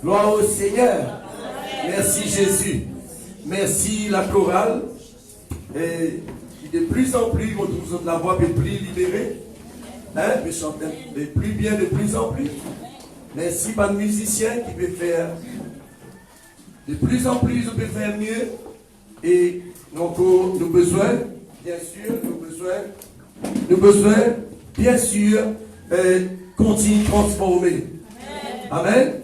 Gloire au Seigneur. Merci Jésus. Merci la chorale. Et de plus en plus, vous êtes la voix est plus libérée. Hein, mais chanter de plus bien, de plus en plus. Merci par le musicien qui peut faire de plus en plus, on peut faire mieux. Et donc, nous avons besoin, bien sûr, bien sûr, continuer de transformer. Amen.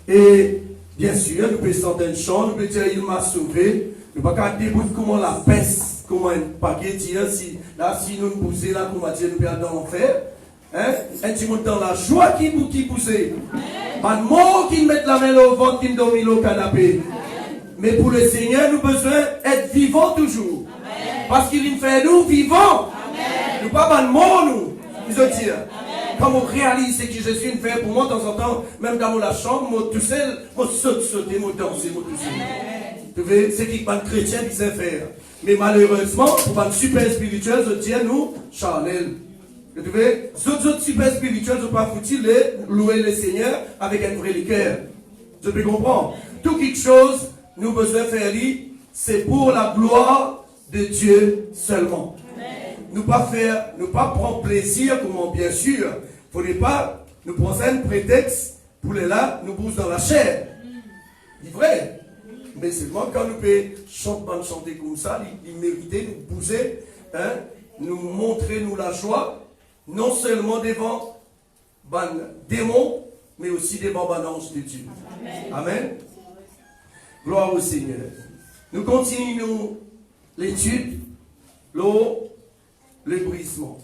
Et bien sûr, nous pouvons certaines choses, nous pouvons dire il m'a sauvé. Nous ne pouvons pas dire comment la peste, comment un paquet dire, si nous nous poussons là, comment dire, nous pouvons aller dans l'enfer. Hein? Et tu montes dans la joie qui poussait. Pas de mots qui mettent la main au ventre, qui dorment au canapé. Mais pour le Seigneur, nous avons besoin d'être vivants toujours. Amen. Parce qu'il nous fait nous vivants. Amen. Nous pas de mots, nous. Ils ont dit. Quand on réalise ce que Jésus nous fait pour moi, de temps en temps, même dans la chambre, moi tout seul, moi sauter, moi danser, moi tout seul. Tu vois, c'est ce que les chrétiens disaient faire. Mais malheureusement, pour les super spirituels, je dis nous, charnel. Tu vois, les autres super spirituels ne sont pas foutus de louer le Seigneur avec un vrai cœur. Je peux comprendre. Tout quelque chose, nous avons besoin de faire, c'est pour la gloire de Dieu seulement. Nous pas prendre plaisir, comment bien sûr. Il ne faudrait pas nous prendre un prétexte pour les là, nous bouger dans la chair. C'est vrai. Mais seulement quand nous pouvons chanter comme ça, il méritait nous bouger, hein, nous montrer nous la joie, non seulement devant les démons, mais aussi devant les anges de Dieu. Amen. Amen. Gloire au Seigneur. Nous continuons l'étude, le brisement.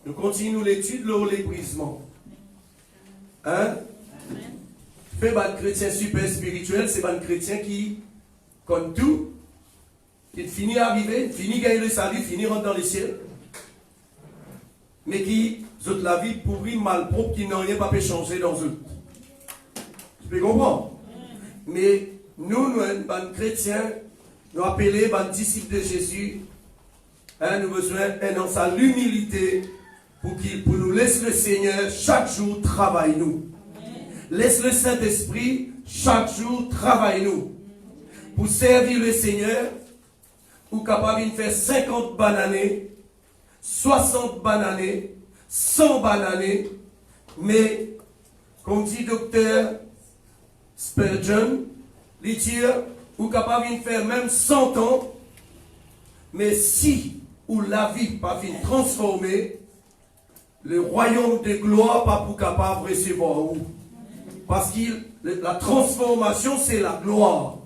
Nous continuons l'étude, le brisement. Hein? Fait un chrétien super spirituel, c'est un chrétien qui, comme tout, qui finit à arriver, finit gagner le salut, finit rentrer dans les cieux, mais qui, toute la vie pourrie, malpropre, qui n'ont rien pas pu changer dans eux. Tu peux comprendre? Mais nous, les chrétiens, nous appelons les disciples de Jésus, hein, nous avons besoin dans sa l'humilité pour nous laisser le Seigneur chaque jour travailler nous. Laisse le Saint-Esprit chaque jour travailler nous. Pour servir le Seigneur, ou capable de faire 50 bonnes années, 60 bonnes années, 100 bonnes années, mais comme dit docteur Spurgeon, il dit, ou capable de faire même 100 ans, mais si ou la vie pas fin transformée, le royaume de gloire pas pour capable de recevoir où. Parce que la transformation c'est la gloire.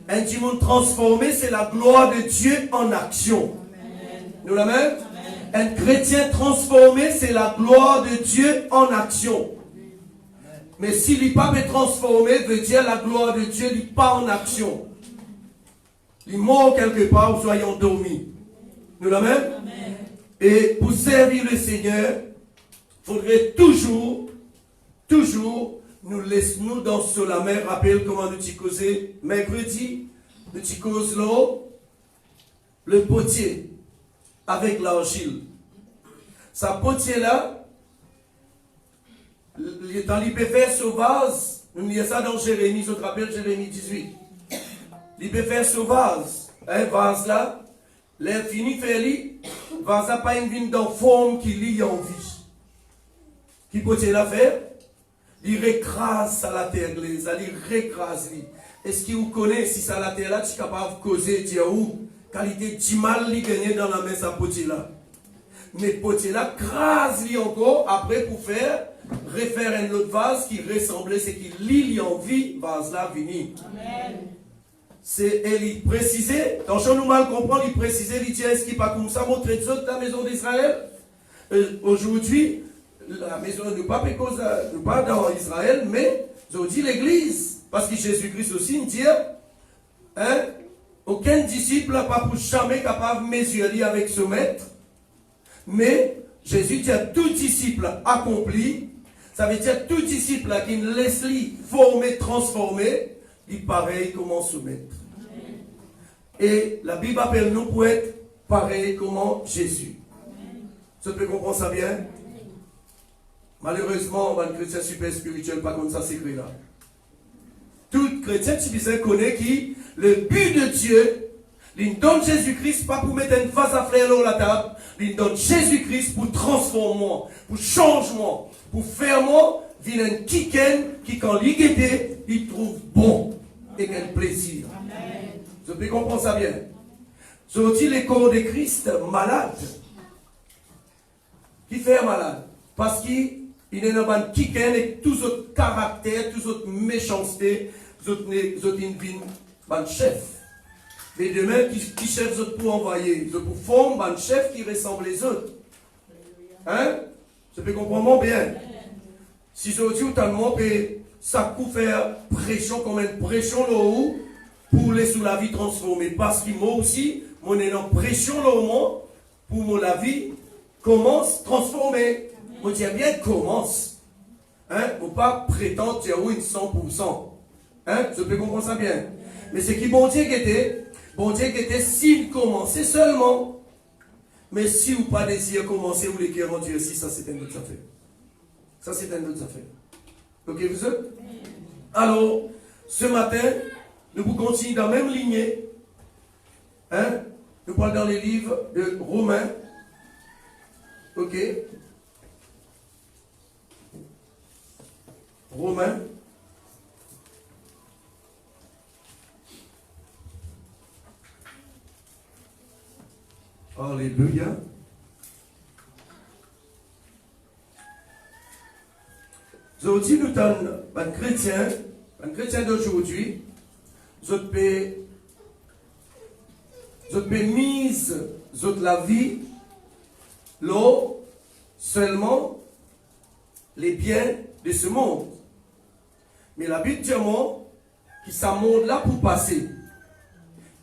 Un monde transformé c'est la gloire de Dieu en action. Amen. Nous la même? Un chrétien transformé c'est la gloire de Dieu en action. Mais s'il n'est pas transformé, veut dire la gloire de Dieu n'est pas en action. Il est mort quelque part ou soyons endormis. Nous la même? Et pour servir le Seigneur, il faudrait toujours, nous laisser nous dans la mer. Rappelle comment nous t'y causé mercredi, nous t'y cause l'eau, le potier avec l'argile. Sa potier là, dans l'hyperfère sauvage, nous lisons ça dans Jérémie, je te rappelle Jérémie 18. L'hyperfère sauvage, un vase là, l'air fini fait lui, vase là pas une vigne dans forme qui lie en vie. Qui peut-il la faire? Il récrase à la terre, il récrase lui. Est-ce qu'il vous connaît si ça la terre là, tu es capable de causer, dire où? Qualité du mal lui gagner dans la main sa potier là. Mais potier là, crase lui encore, après pour faire, refaire un autre vase qui ressemblait, c'est qu'il lit en vie, vase là vini. Amen. C'est, il précisait, attention nous mal comprendre, il précisait, il dit, est-ce qu'il n'est pas comme ça, montrer de la maison d'Israël? Aujourd'hui, la maison de pas dans Israël, mais aujourd'hui l'église, parce que Jésus-Christ aussi dit, hein, aucun disciple n'a pas pour jamais capable de mesurer avec ce maître, mais Jésus dit à tout disciple accompli, ça veut dire tout disciple qui ne laisse lui former, transformer, il pareil comment se mettre. Et la Bible appelle nous pour être pareil comment Jésus. Ça peut comprendre ça bien? Malheureusement, un chrétien super spirituel, pas comme ça, c'est écrit là. Tout chrétien tu connaît qui, le but de Dieu, il donne Jésus-Christ pas pour mettre une face à fleur sur la table, il donne Jésus-Christ pour transformer, pour changement, pour faire moi, vient un kiken qui quand il guette, il trouve bon et quel plaisir. Amen. Vous pouvez comprendre ça bien. C'est aussi les corps de Christ malades. Qui fait malade? Parce qu'il est dans un kiken et tous autres caractères, tous autres méchancetés, tous autres une chef. Mais demain, qui chef autres pour envoyer? Ils pour former un chef qui ressemble les autres. Hein? Ça peut comprendre bien. Si c'est aussi autant ça peut faire pression comme une pression là-haut pour les sous la vie transformée. Parce que moi aussi, mon est en pression là-haut pour mon la vie commence transformer. Moi dis bien commence. Hein? Faut pas prétendre dire oui 100%. Hein? Je peux comprendre ça bien. Mais c'est qui bon Dieu qui était s'il commençait seulement. Mais si ou pas désir commencer ou les cœurs en Dieu aussi, ça c'est une autre affaire. Ça c'est une autre affaire. Ok vous êtes? Alors, ce matin, nous vous continuons dans la même lignée. Hein? Nous parlons dans les livres de Romains. Ok? Romains. Alléluia. Aujourd'hui, nous sommes un chrétien d'aujourd'hui, je peux mise la vie, l'eau, seulement les biens de ce monde. Mais la Bible dit que ce monde-là pour passer.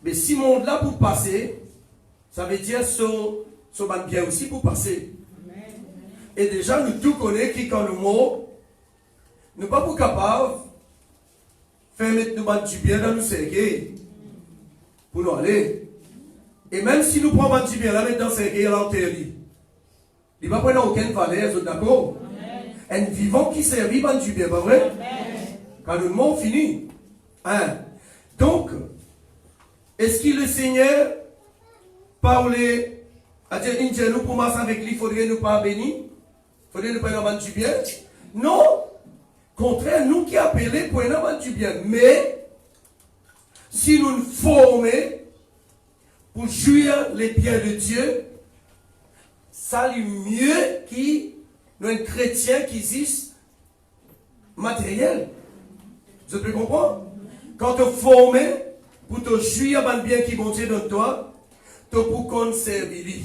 Mais si ce monde-là pour passer, ça veut dire ce bien aussi pour passer. Et déjà, nous tous connaissons qui quand nous mourons, nous ne sommes pas capables de faire mettre nous du bien dans nos cercueils pour nous aller. Et même si nous prenons du bien, la mettre dans le cercueil, à l'enterrer. Il ne va pas prendre aucune valeur, vous êtes d'accord? Un vivant qui servit du bien, pas vrai? Quand nous mourons, fini. Hein? Donc, est-ce que le Seigneur parlait à dire, nous pour marcher avec lui, il faudrait nous pas bénir? Il faudrait nous pas du bien? Non! Contraire, nous qui appelons pour nous du bien. Mais, si nous nous formons pour jouir les biens de Dieu, ça lui mieux qu'un chrétien qui existe matériel. Vous pouvez comprendre? Quand tu es formé pour te jouir des biens qui vont Dieu dans toi, tu pour conserver.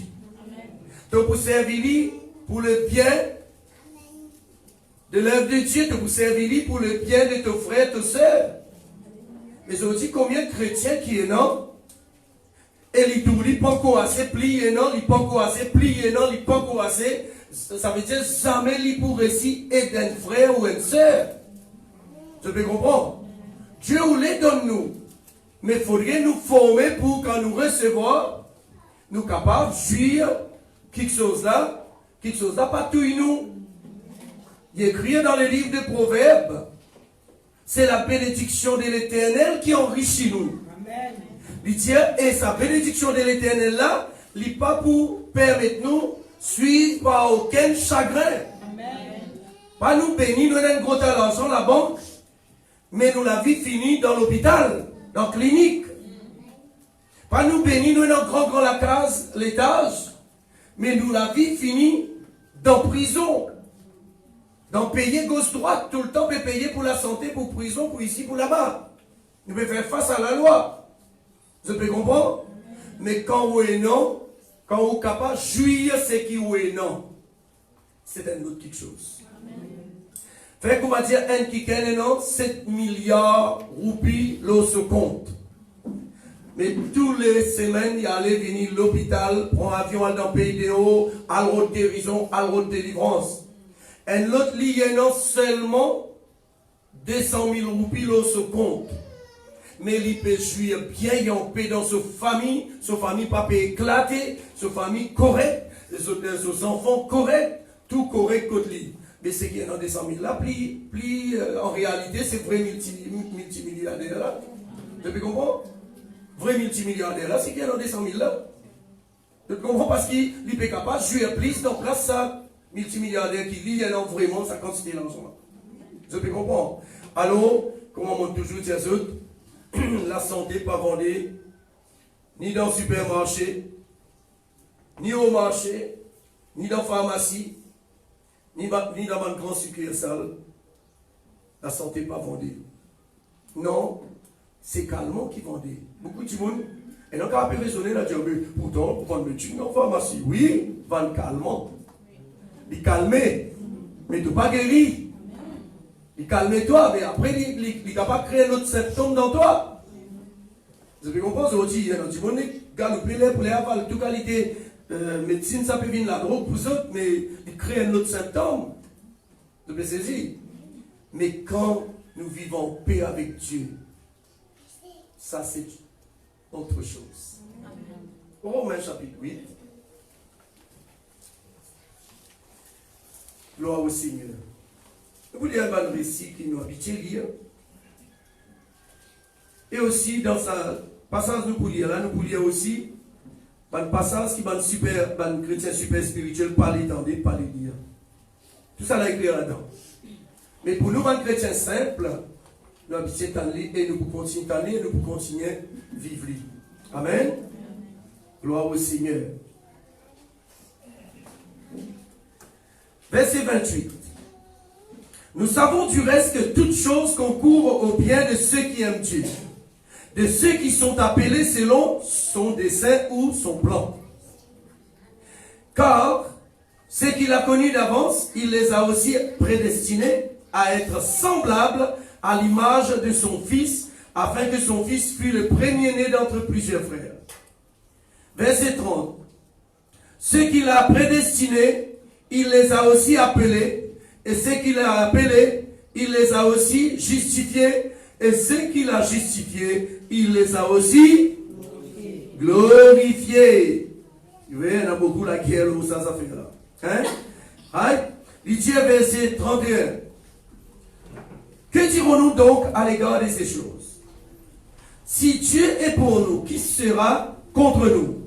Tu pour servir pour le bien de l'œuvre de Dieu, tu pour servir pour le bien de tes frères, tes soeurs. Mais je vous dis combien de chrétiens qui est non? Et il ne pas encore assez plié, non, il pas encore assez plié, non, il pas encore assez. Ça veut dire jamais il pour réussir aider un frère ou une soeur. Tu peux comprendre? Dieu nous les donne nous. Mais il faudrait nous former pour quand nous recevons, nous capables de jouir quelque chose là, pas tout nous. Il est écrit dans le livre de Proverbes, c'est la bénédiction de l'Éternel qui enrichit nous. Amen. Il dit, et sa bénédiction de l'Éternel là, il n'est pas pour permettre nous suivre par aucun chagrin. Amen. Pas nous bénir, nous avons un gros argent la banque, mais nous la vie finie dans l'hôpital, dans la clinique. Pas nous bénir, nous avons grand la case, l'étage, mais nous la vie finie dans prison. Donc payer gauche-droite, tout le temps, peut payer pour la santé, pour prison, pour ici, pour là-bas. Nous pouvons faire face à la loi. Vous pouvez comprendre? Mais quand vous êtes non, quand vous êtes capable de jouir ce qui vous est non, c'est un autre quelque chose. Fait qu'on va dire un qui est non, 7 milliards roupies, l'eau se compte. Mais toutes les semaines, il y allait venir l'hôpital, prendre avion, aller dans le pays de haut, à l'autre guérison, à l'autre délivrance. Un autre lié non seulement 200 000 roupies, l'eau se compte. Mais il peut jouir bien, il en paix dans sa famille pas éclatée, sa famille correcte, ses enfants corrects, tout correct côté lui. Mais c'est qui est dans des 100 000 là, en réalité, c'est vrai multimilliardaire là. Tu peux comprendre? Vrai multimilliardaire là, c'est qui est dans des 100 000 là. Tu comprends? Parce qu'il est capable de jouer plus dans place ça, multimilliardaire qui lit, elle a vraiment sa quantité d'argent. Tu peux comprendre? Alors, comme on montre toujours dire autres, la santé pas vendue, ni dans le supermarché, ni au marché, ni dans la pharmacie, ni dans une grande succursale. La santé pas vendue. Non, c'est calmement qui vendait. Beaucoup de monde, et donc on peut raisonner là, dire, mais pourtant, vous vendez médecine en pharmacie. Oui, vendre calmement. Il calmer, mais tu pas guéri. Il calme-toi, mais après, il est capable de créer un autre symptôme dans toi. Vous avez compris aujourd'hui, il y a un petit monde qui galopé pour les aval, toute qualité médecine, ça peut venir la drogue pour eux, mais il crée un autre symptôme. Vous avez saisi? Mais quand nous vivons en paix avec Dieu, ça c'est autre chose. Romains chapitre 8. Gloire au Seigneur. Vous lisez un récit qui nous habite à lire. Et aussi, dans sa passage, nous pouvons lire là, nous pouvons lire aussi un passage qui va un chrétien super spirituel, pas l'étendre, pas les lire. Tout ça là écrit là-dedans. Mais pour nous, un chrétien simple, nous habitons à lire et nous pouvons continuer à lire et nous pouvons continuer à vivre. Amen. Gloire au Seigneur. Verset 28. Nous savons du reste que toutes choses concourent au bien de ceux qui aiment Dieu, de ceux qui sont appelés selon son dessein ou son plan. Car ceux qu'il a connus d'avance, il les a aussi prédestinés à être semblables à l'image de son Fils, afin que son Fils fût le premier-né d'entre plusieurs frères. Verset 30. Ceux qu'il a prédestinés, il les a aussi appelés. Et ceux qu'il a appelés, il les a aussi justifiés. Et ceux qu'il a justifiés, il les a aussi glorifiés. Vous voyez, il y en a beaucoup là qui aiment ça fait là. Hein? Il dit verset 31. Que dirons-nous donc à l'égard de ces choses? Si Dieu est pour nous, qui sera contre nous?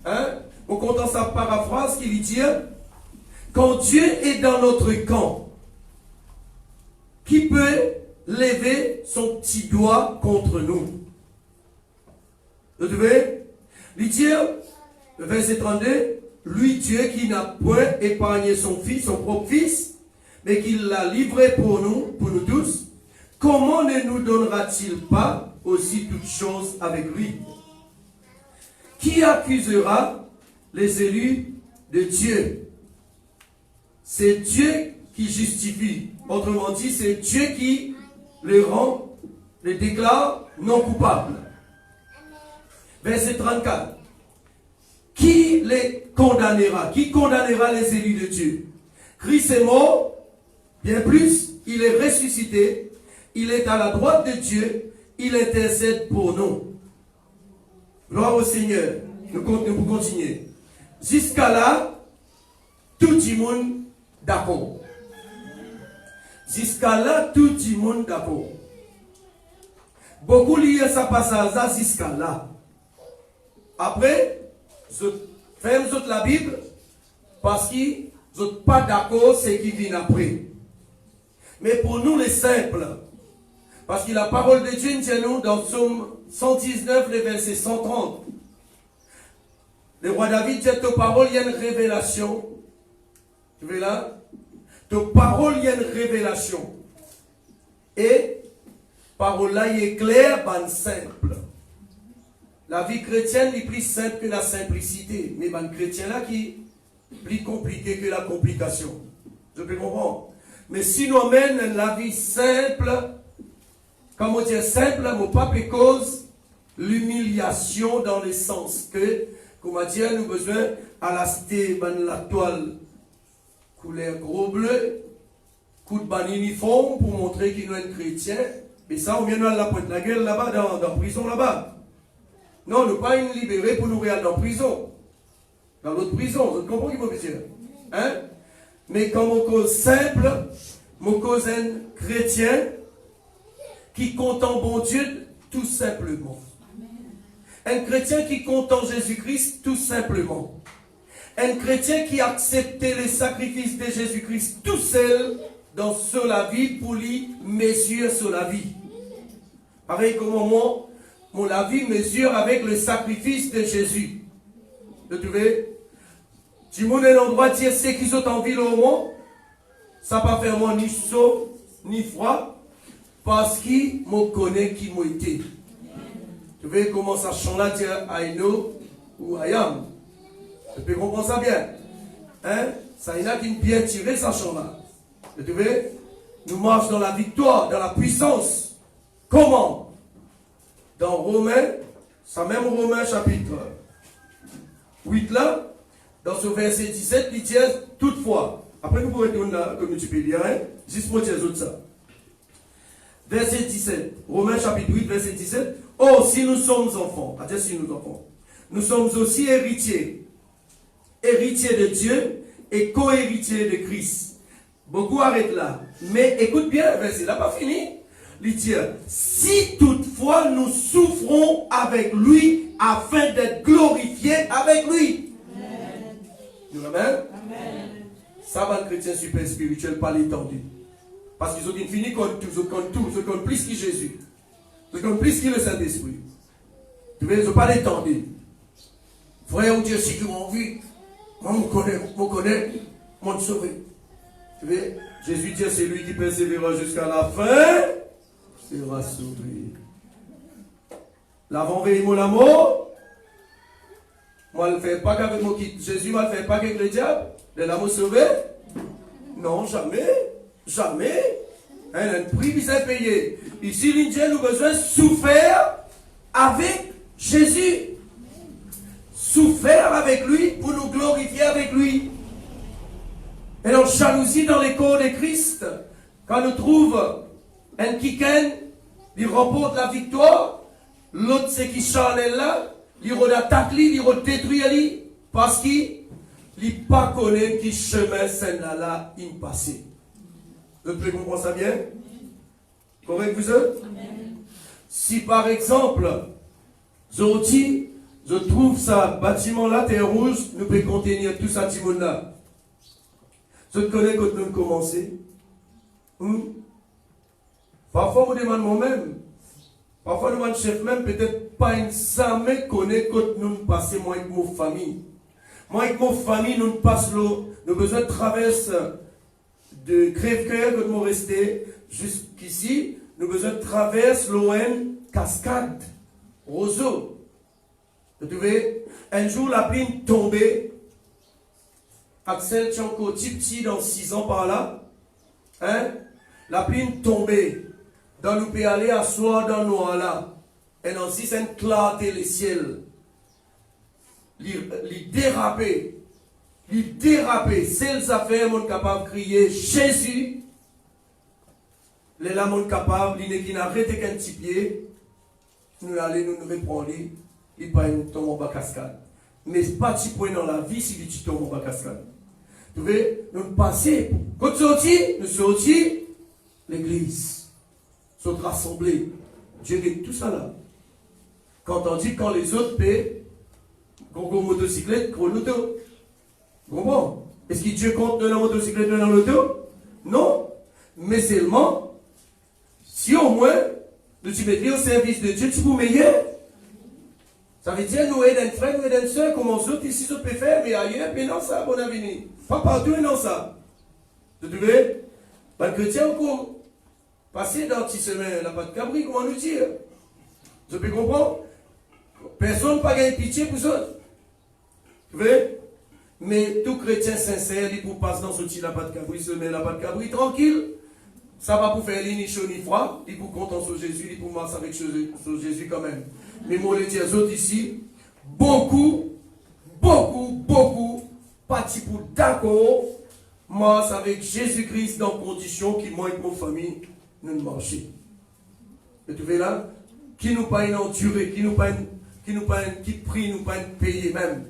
Hein? On entend sa paraphrase qui lui dit: quand Dieu est dans notre camp, qui peut lever son petit doigt contre nous? Vous devez lui dire, le verset 32, lui Dieu qui n'a point épargné son Fils, son propre Fils, mais qui l'a livré pour nous tous, comment ne nous donnera-t-il pas aussi toutes choses avec lui? Qui accusera les élus de Dieu? C'est Dieu qui justifie. Autrement dit, c'est Dieu qui les rend, les déclare non coupables. Verset 34. Qui les condamnera? Qui condamnera les élus de Dieu? Christ est mort, bien plus, il est ressuscité, il est à la droite de Dieu, il intercède pour nous. Gloire au Seigneur. Nous pouvons continuer. Jusqu'à là, tout le monde d'accord. Jusqu'à là, tout le monde d'accord. Beaucoup lisent ça passage là jusqu'à là. Après, je ferme la Bible parce qu'ils ne sont pas d'accord ce qui vient après. Mais pour nous les simples, parce que la parole de Dieu nous dit dans Psaume 119, le verset 130. Le roi David dit, ta parole, il y a une révélation. Tu veux là? Ta parole, il y a une révélation. Et, parole là, il est clair, ben simple. La vie chrétienne est plus simple que la simplicité. Mais ben chrétien là qui est plus compliqué que la complication. Je peux comprendre. Mais si nous amène la vie simple, comme on dit simple, mon pape cause l'humiliation dans le sens que, comme on dit, nous avons besoin à la cité, la toile couleur gros bleu, coup de ban uniforme pour montrer qu'il est un chrétien. Mais ça, on vient de la pointe de la gueule là-bas, dans la prison là-bas. Non, nous pas une libérée pour nous regarder dans la prison. Dans l'autre prison, vous comprenez qu'il faut dire? Hein? mais comme mon cause simple, mon cause un chrétien qui compte en bon Dieu tout simplement. Un chrétien qui compte en Jésus-Christ tout simplement. Un chrétien qui a accepté les sacrifices de Jésus-Christ tout seul dans sur la vie pour lui mesure sur la vie. Pareil comme moi, la vie mesure avec le sacrifice de Jésus. Vous trouvez? Si mon endroit dire ce qui sont en ville au monde, ça ne va pas faire moi ni chaud ni froid, parce qu'il me connaît qui m'a été. Tu vois comment ça change là, dire I know ou I am. Tu peux comprendre ça bien. Hein? Ça y en a qui bien tiré ça change là. Tu vois? Nous marchons dans la victoire, dans la puissance. Comment? Dans Romains, ça même Romains chapitre 8 là, dans ce verset 17, il dit toutefois. Après, vous pouvez tourner là, comme tu peux lire, hein? Juste pour dire ça. Verset 17. Romains chapitre 8, verset 17. Oh, si nous sommes enfants, si nous enfants, nous sommes aussi héritiers. Héritiers de Dieu et co-héritiers de Christ. Beaucoup arrêtent là. Mais écoute bien, le verset, il n'a pas fini. Il dit, si toutefois nous souffrons avec lui afin d'être glorifiés avec lui. Amen. Amen. Amen. Ça va, le chrétien super spirituel, pas l'étendu. Parce qu'ils ont dit, fini comme tout, ils ont plus que Jésus. Ils ont plus que le Saint-Esprit. Tu vois, ils n'ont pas l'étendu. Frère ou Dieu, si tu m'as vu, moi, je connais, mon sauvé. Tu vois, Jésus dit, c'est lui qui persévérera jusqu'à la fin, sera sauvé. L'avant-veille, mon amour, moi, je ne le fais pas qu'avec mon kit. Jésus ne le fait pas qu'avec le diable. De l'amour sauvé? Non, jamais. Jamais. Un prix qui s'est payé. Ici, l'Indien, nous avons besoin de souffrir avec Jésus. Souffrir avec lui pour nous glorifier avec lui. Et donc, jalousie dans les corps de Christ. Quand nous trouvons un kiken, il remporte la victoire. L'autre, c'est qui charnel là. Il attaque lui, il détruit lui. Parce qu'il n'a pas connu qui chemin c'est là, il passé. Vous pouvez comprendre ça bien? Correct vous êtes? Si par exemple, je trouve ça bâtiment là, terre rouge, nous pouvons contenir tout ça, Timon là. Je connais quand nous commencer. Parfois, on demande moi-même. Parfois, nous demande chef même, peut-être pas une jamais connaît quand nous passons moi avec mon famille. Moi avec mon famille, nous passons l'eau. Nous avons besoin de traverser de crève-cœur que nous restés jusqu'ici. Nous avons besoin de traverser l'ON cascade, roseau. Vous trouvez? Un jour, la pluie tombée. Axel Tchanko, petit dans 6 ans par là. Hein? La pluie tombée. Dans nous peut aller asseoir dans nous là. Et ainsi, c'est une clarté les ciels. Les déraper. Les déraper. Celles affaires, mon capable de crier Jésus. Les là, mon capable, il qui n'arrête qu'un petit pied. Nous allons nous répondre. Il pas une tombe en bas cascade. Mais pas petit point dans la vie si tu tombes en bas cascade. Vous voyez, nous passons. Quand nous sortis l'église. Sont rassemblés. Dieu dit tout ça là. Quand on dit quand les autres paient, gros motocyclette, gros l'auto. Bon. Est-ce que Dieu compte de la motocyclette dans l'auto? Non. Mais seulement, si au moins, nous te mettrais au service de Dieu, tu peux meilleur. Ça veut dire, nous aidons un frère, nous aidons une soeur, comme on autres ici, ça peut faire, mais ailleurs, mais non, ça, bon avenir. Pas partout, non, ça. Vous trouvez? Le chrétien, au cours. Passer dans petit semaine, la pâte cabri, comment nous dire? Vous pouvez comprendre? Personne n'a pas gagné pitié pour ça. Vous voyez? Mais tout chrétien sincère, il pour passer dans ce petit la pâte cabri, se met la pâte cabri tranquille. Ça va pour faire ni chaud ni froid. Il pour compter sur Jésus, il pour marcher avec Jésus quand même. Mais moi, les tiens autres ici, beaucoup, pas pour d'accord, marche avec Jésus-Christ dans condition qui moi et mon famille, nous marcher. Et tu vois là, qui nous pas enduré, qui prie, nous pas payé même.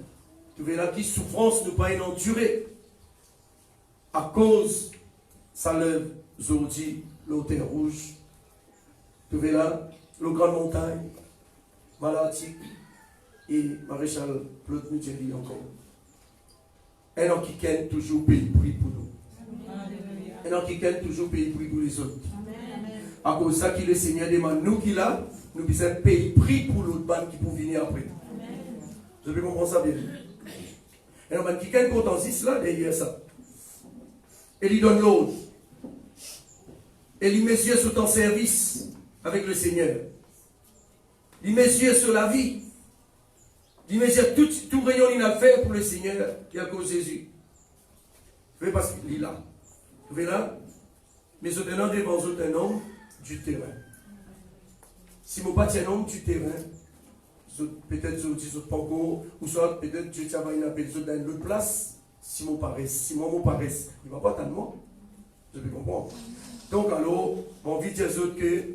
Tu vois là, qui souffrance nous pas enduré. à cause, ça lève, aujourd'hui, l'autel rouge. Vous voyez là, le Grande Montagne, Malartic et Maréchal Claude Nugeri encore. Et non qui ken toujours pays prix pour nous. Et non qui ken toujours pays prix pour les autres. À cause de ça, qui le Seigneur demande, nous qui là, nous puissions payer prix pour l'autre bande qui peut venir après. Je peux comprendre ça bien. Et non, qui ken contensiste là, derrière ça. Et il donne l'autre. Et il met yeux sur ton service avec le Seigneur. Il met yeux sur la vie. Il met yeux tout rayon il a fait pour le Seigneur et à cause de Jésus. Vous voyez parce qu'il est là. Vous voyez là? Mais c'est un homme devant vous, un homme du terrain. Si vous pas un homme du terrain, peut-être je dis pas encore, ou soit peut-être Dieu va y appeler dans une autre place, si mon paraisse, si moi mon paraisse, il ne va pas tellement. Je peux comprendre. Donc alors, on vit dire que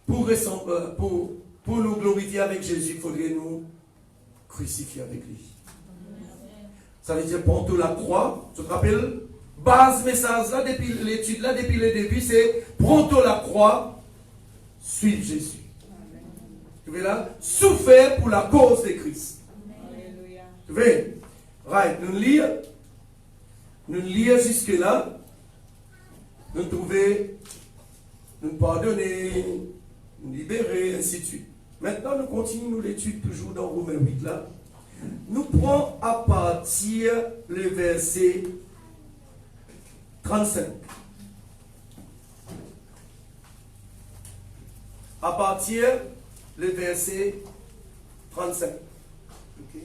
pour nous glorifier avec Jésus, il faudrait nous crucifier avec lui. Ça veut dire prendre la croix. Tu te rappelles? Base message là, depuis l'étude là, depuis le début, c'est prendre la croix, suivre Jésus. Tu vois là? Souffrir pour la cause de Christ. Tu vois? Right, nous lire jusque là, nous trouver, nous pardonner, nous libérer, ainsi de suite. Maintenant, nous continuons l'étude toujours dans Romains 8 là. Nous prenons à partir le verset 35. À partir le verset 35. Ok.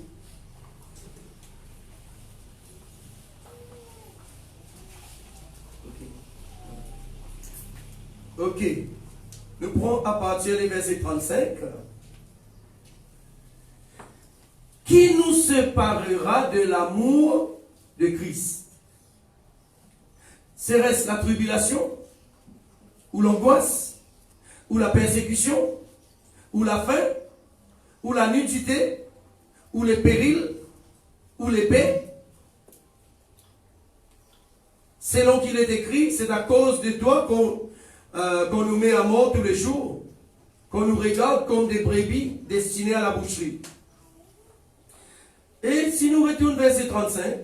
Ok. Nous prenons à partir du verset 35. Qui nous séparera de l'amour de Christ? Serait-ce la tribulation? Ou l'angoisse? Ou la persécution? Ou la faim? Ou la nudité? Ou les périls? Ou l'épée? Selon qu'il est écrit, c'est à cause de toi qu'on nous met à mort tous les jours, qu'on nous regarde comme des brebis destinées à la boucherie. Et si nous retournons verset 35,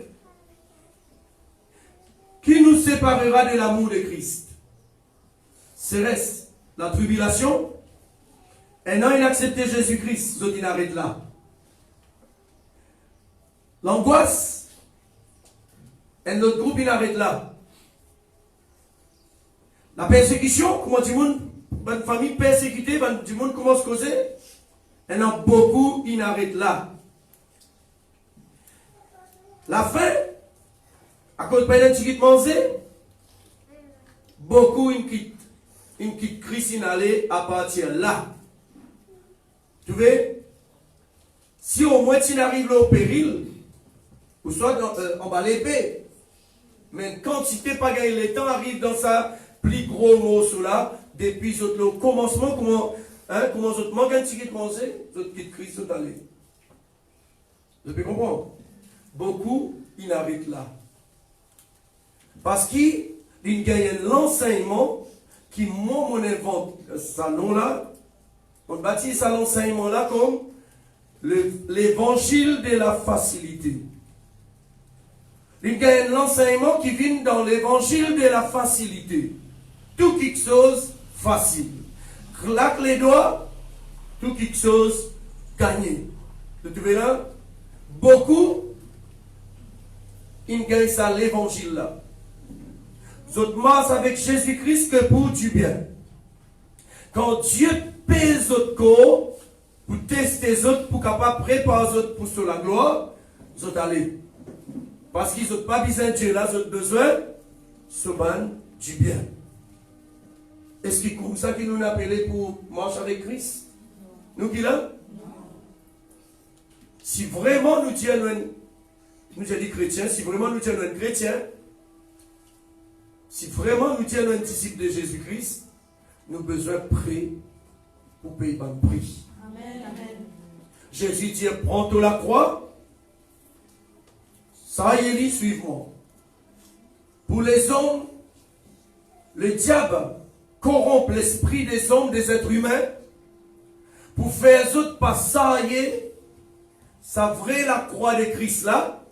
qui nous séparera de l'amour de Christ? Serait-ce la tribulation? Et non, il a accepté Jésus-Christ, il arrête là. L'angoisse? Et notre groupe, il arrête là. La persécution, comment du monde, une famille persécutée, du monde commence à causer. Et non, beaucoup, il arrête là. La faim, à cause de peine de manger, beaucoup une quitte Christ inhalée à partir là. Tu vois, si au moins tu n'arrives là au péril, ou soit en bas l'épée, mais quand tu n'es pas gagné le temps, arrive dans sa plus gros mot sur là, depuis le commencement, comment je manque un ticket de manger, je quitte Christ sont allés. Je peux comprendre. Beaucoup, ils arrêtent là. Parce qu'ils gagnent l'enseignement qui, moi, on invente ça nom-là, on bâtit ça l'enseignement-là comme l'évangile de la facilité. Ils gagnent l'enseignement qui vient dans l'évangile de la facilité. Tout quelque chose facile. Claque les doigts, tout quelque chose gagné. Vous trouvez là? Beaucoup, ils gagnent ça l'évangile là. Vous êtes marche avec Jésus-Christ que pour du bien. Quand Dieu pèse votre corps, pour tester les autres, pour capable préparer les autres pour sur la gloire, vous êtes allés. Parce qu'ils n'ont pas besoin de Dieu là, ils ont besoin de du bien. Est-ce que c'est comme ça qu'il nous a appelé pour marcher avec Christ? Nous qui là? Si vraiment nous disons, nous des chrétiens, si vraiment nous disons chrétiens, si vraiment nous disons un disciple de Jésus-Christ, nous avons besoin de prêt pour payer un prix. Amen, amen. Jésus dit, prends-toi la croix, ça y est, suive-moi. Pour les hommes, le diable corrompt l'esprit des hommes, des êtres humains, pour faire autres pas sailler, ça vraie la croix de Christ là.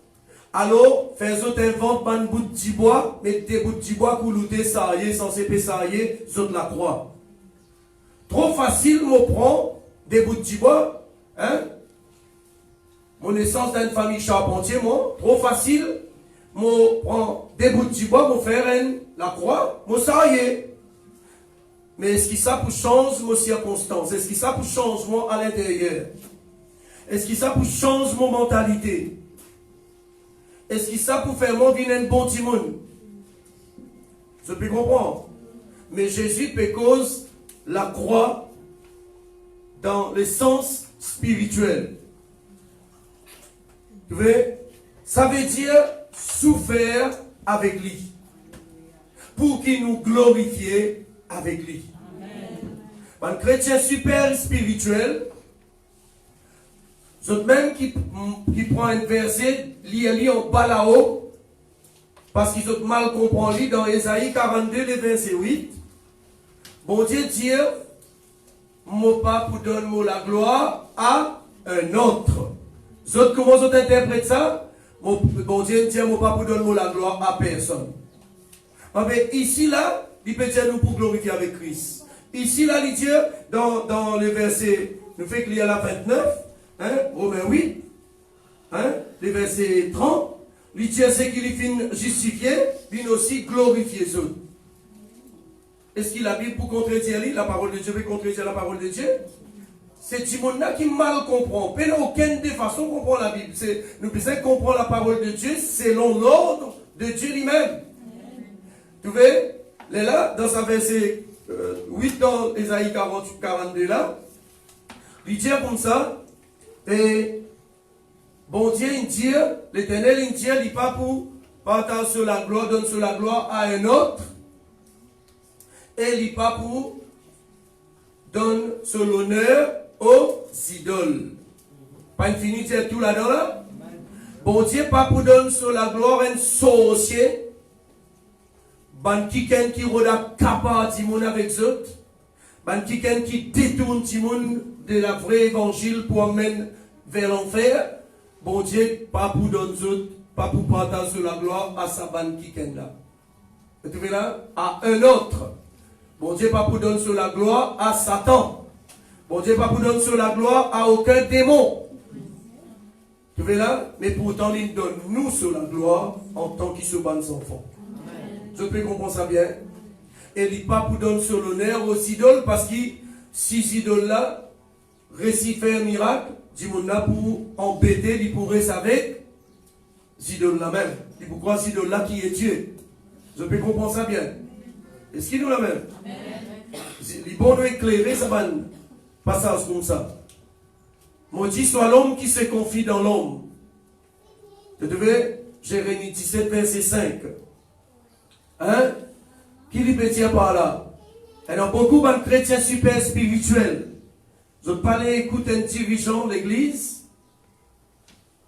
Alors, faire autres invente un bout de bois, mettre des bouts de bois pour lutter sailler, sans s'épée sailler, autres la croix. Trop facile, on prend des bouts de bois, hein? Mon naissance d'une famille charpentier, moi, trop facile, moi prends des bouts de bois, moi faire la croix, moi sailler. Mais est-ce que ça pour changer mon circonstance? Est-ce que ça pour changement à l'intérieur? Est-ce que ça pour changer mon mentalité? Est-ce que ça pour faire mon vie un bon timon? Je peux comprendre. Mais Jésus peut cause la croix dans le sens spirituel. Tu vois? Ça veut dire souffrir avec lui. Pour qu'il nous glorifie avec lui. Un chrétien super spirituel, c'est même qui prend un verset, lit en bas là-haut, parce qu'ils ont mal compris dans Ésaïe 42, le verset 8. Bon Dieu dit, mon pas pour donner la gloire à un autre. Comment vous interprétez ça? Bon Dieu dit, mon pas pour donner la gloire à personne. Mais ici, là, il peut dire nous pour glorifier avec Christ. Ici, là, il dit, dans le verset, nous fait qu'il y a la 29, hein, Romains 8, hein, le verset 30, il dit, c'est qu'il est justifié, il aussi glorifié les autres. Est-ce qu'il a la Bible pour contredire la parole de Dieu, veut contredire la parole de Dieu? C'est Timona qui mal comprend. Mais aucune des façons comprend la Bible. Nous devons comprendre la parole de Dieu selon l'ordre de Dieu lui-même. Tu vois, là, dans sa verset 8 dans Ésaïe 42 là, il dit comme ça, et bon Dieu, il dit, l'Éternel, il dit, il n'est pas pour partager sur la gloire, donne sur la gloire à un autre, et il n'est pas pour donne sur l'honneur aux idoles. Pas une fini de tout là-dedans là? Bon Dieu, pas pour donner sur la gloire un sorcier, ban kiken qui roda capable Timon avec eux, ban kiken qui détourne Timon de la vraie évangile pour amener vers l'enfer. Bon Dieu, pas pour donner eux, pas pour partager sur la gloire à sa ban kiken là. Vous trouvez là? À un autre. Bon Dieu, pas pour donner sur la gloire à Satan. Bon Dieu, pas pour donner sur la gloire à aucun démon. Tu vois là? Mais pourtant, il donne nous sur la gloire en tant qu'il se bat nos enfants. Je peux comprendre ça bien. Et il n'est pas pour donner sur l'honneur aux idoles parce que ces idoles-là, récit fait un miracle, dis-moi là pour embêter, il pourrait avec ces idoles-là même. Il pourrait ces idoles-là qui est Dieu. Je peux comprendre ça bien. Est-ce qu'il nous la même? Il est bon de éclairer ça va passage comme ça. Maudit soit l'homme qui se confie dans l'homme. Tu devais, Jérémie 17, verset 5. Hein? Qui lui peut dire par là? Il y a beaucoup de chrétiens super spirituels. Je parlais, écoute un dirigeant de l'église.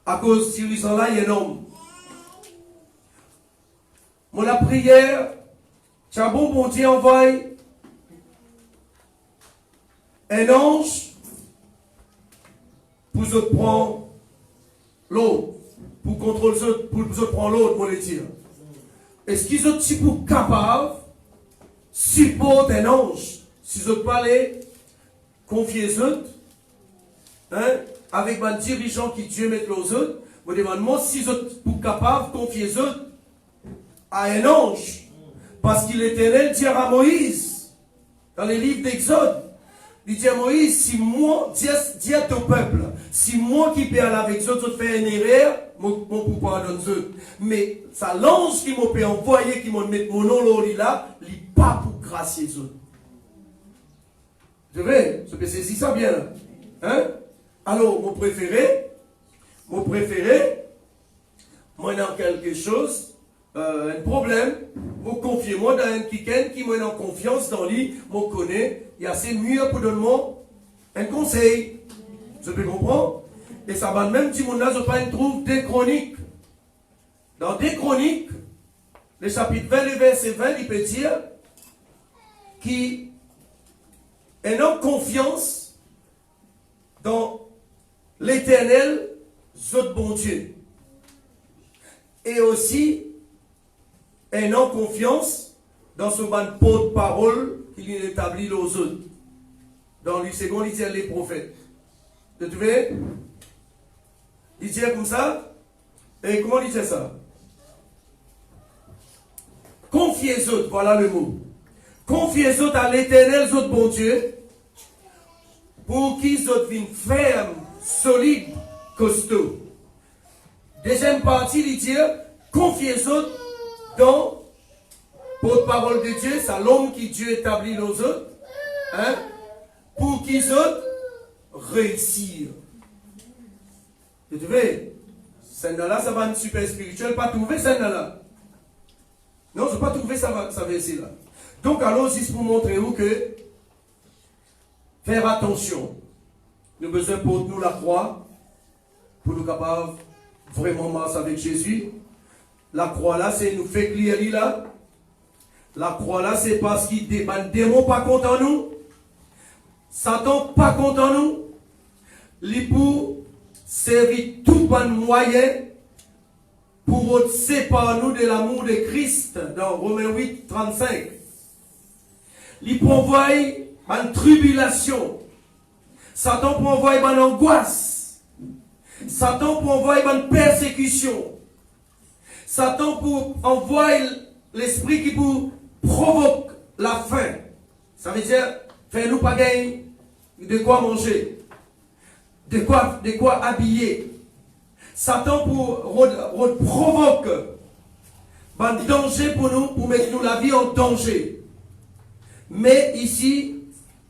À cause de ce dirigeant-là, il y a un homme. Mon la prière, tu as bon Dieu envoie un ange pour se prendre l'autre, pour contrôler l'autre, pour se prendre l'autre, pour le dire. Est-ce qu'ils sont si pour capables supporter un ange, si ils parlent, confier aux autres, hein, avec un dirigeant qui Dieu met aux autres, je me demande si ils sont pour capables confier aux autres à un ange. Parce qu'il l'Éternel dit à Moïse, dans les livres d'Exode, il dit à Moïse, si moi, dis à ton peuple, si moi qui parle avec eux, je fais une erreur, mon pouvoir donne eux. Mais ça l'ange qui m'a peut envoyer, qui m'a mis mon nom là, il n'est pas pour gracier eux. Je vais, je peux saisir ça bien. Hein? Alors, mon préféré, moi dans quelque chose, un problème, vous confiez-moi dans un quelqu'un qui m'a confiance dans lui, moi connaît, il y a assez mieux pour donner un conseil. Je peux comprendre? Et ça va même si mon là, je pas trouve des chroniques. Dans des chroniques, le chapitre 20, le verset 20, il peut dire qui ayant confiance dans l'Éternel, notre bon Dieu. Et aussi, ayant confiance dans ce bon porte-parole qu'il établit aux autres. Dans le second, il dit les prophètes. Vous trouvez? Il dit comme ça. Et comment il dit ça? Confiez-vous, voilà le mot. Confiez-vous à l'Éternel, votre bon Dieu, pour qu'ils soient fermes, solides, costauds. Deuxième partie, il dit, confiez-vous dans porte-parole de Dieu, c'est l'homme qui Dieu établit aux autres, hein, pour qu'ils autres réussir. Vous trouvez? Celle-là, ça va être super spirituel, pas trouver celle-là. Non, je ne vais pas trouver ça verset-là. Donc, alors, juste pour montrer où que faire attention. Nous avons besoin pour nous la croix, pour nous capables vraiment marcher avec Jésus. La croix là, c'est nous fait clier là. La croix là, c'est parce qu'il des démons pas contre nous. Satan pas contre nous. Il pour servir tout bon moyen pour séparer nous de l'amour de Christ dans Romains 8, 35. Il pourvoit une tribulation. Satan pourvoit une angoisse. Satan pourvoit une persécution. Satan envoie l'esprit qui vous provoque la faim. Ça veut dire, fais-nous pas gagner de quoi manger, de quoi habiller. Satan provoque un danger pour nous, pour mettre nous la vie en danger. Mais ici,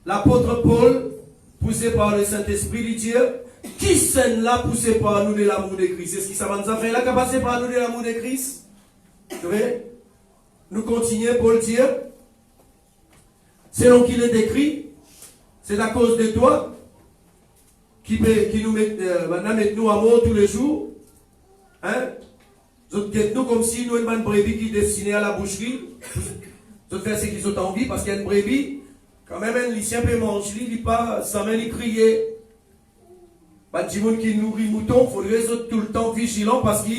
l'apôtre Paul, poussé par le Saint-Esprit, lui dit, qui s'est là poussé par nous de l'amour de Christ? Est-ce que ça va nous faire là, qui a passé par nous de l'amour de Christ? Vous voyez? Nous continuons, Paul dit, selon qu'il est écrit, c'est à cause de toi qui nous met nous à mort tous les jours. Hein? Vous êtes nous comme si nous avons une brebis qui est destinée à la boucherie. Vous faites ce qu'ils ont envie parce qu'il y a une brebis. Quand même, un lycéen peut manger, il dit pas, ça m'a crié. Pas de gens qui nourrit mouton, il faudrait être tout le temps vigilant parce que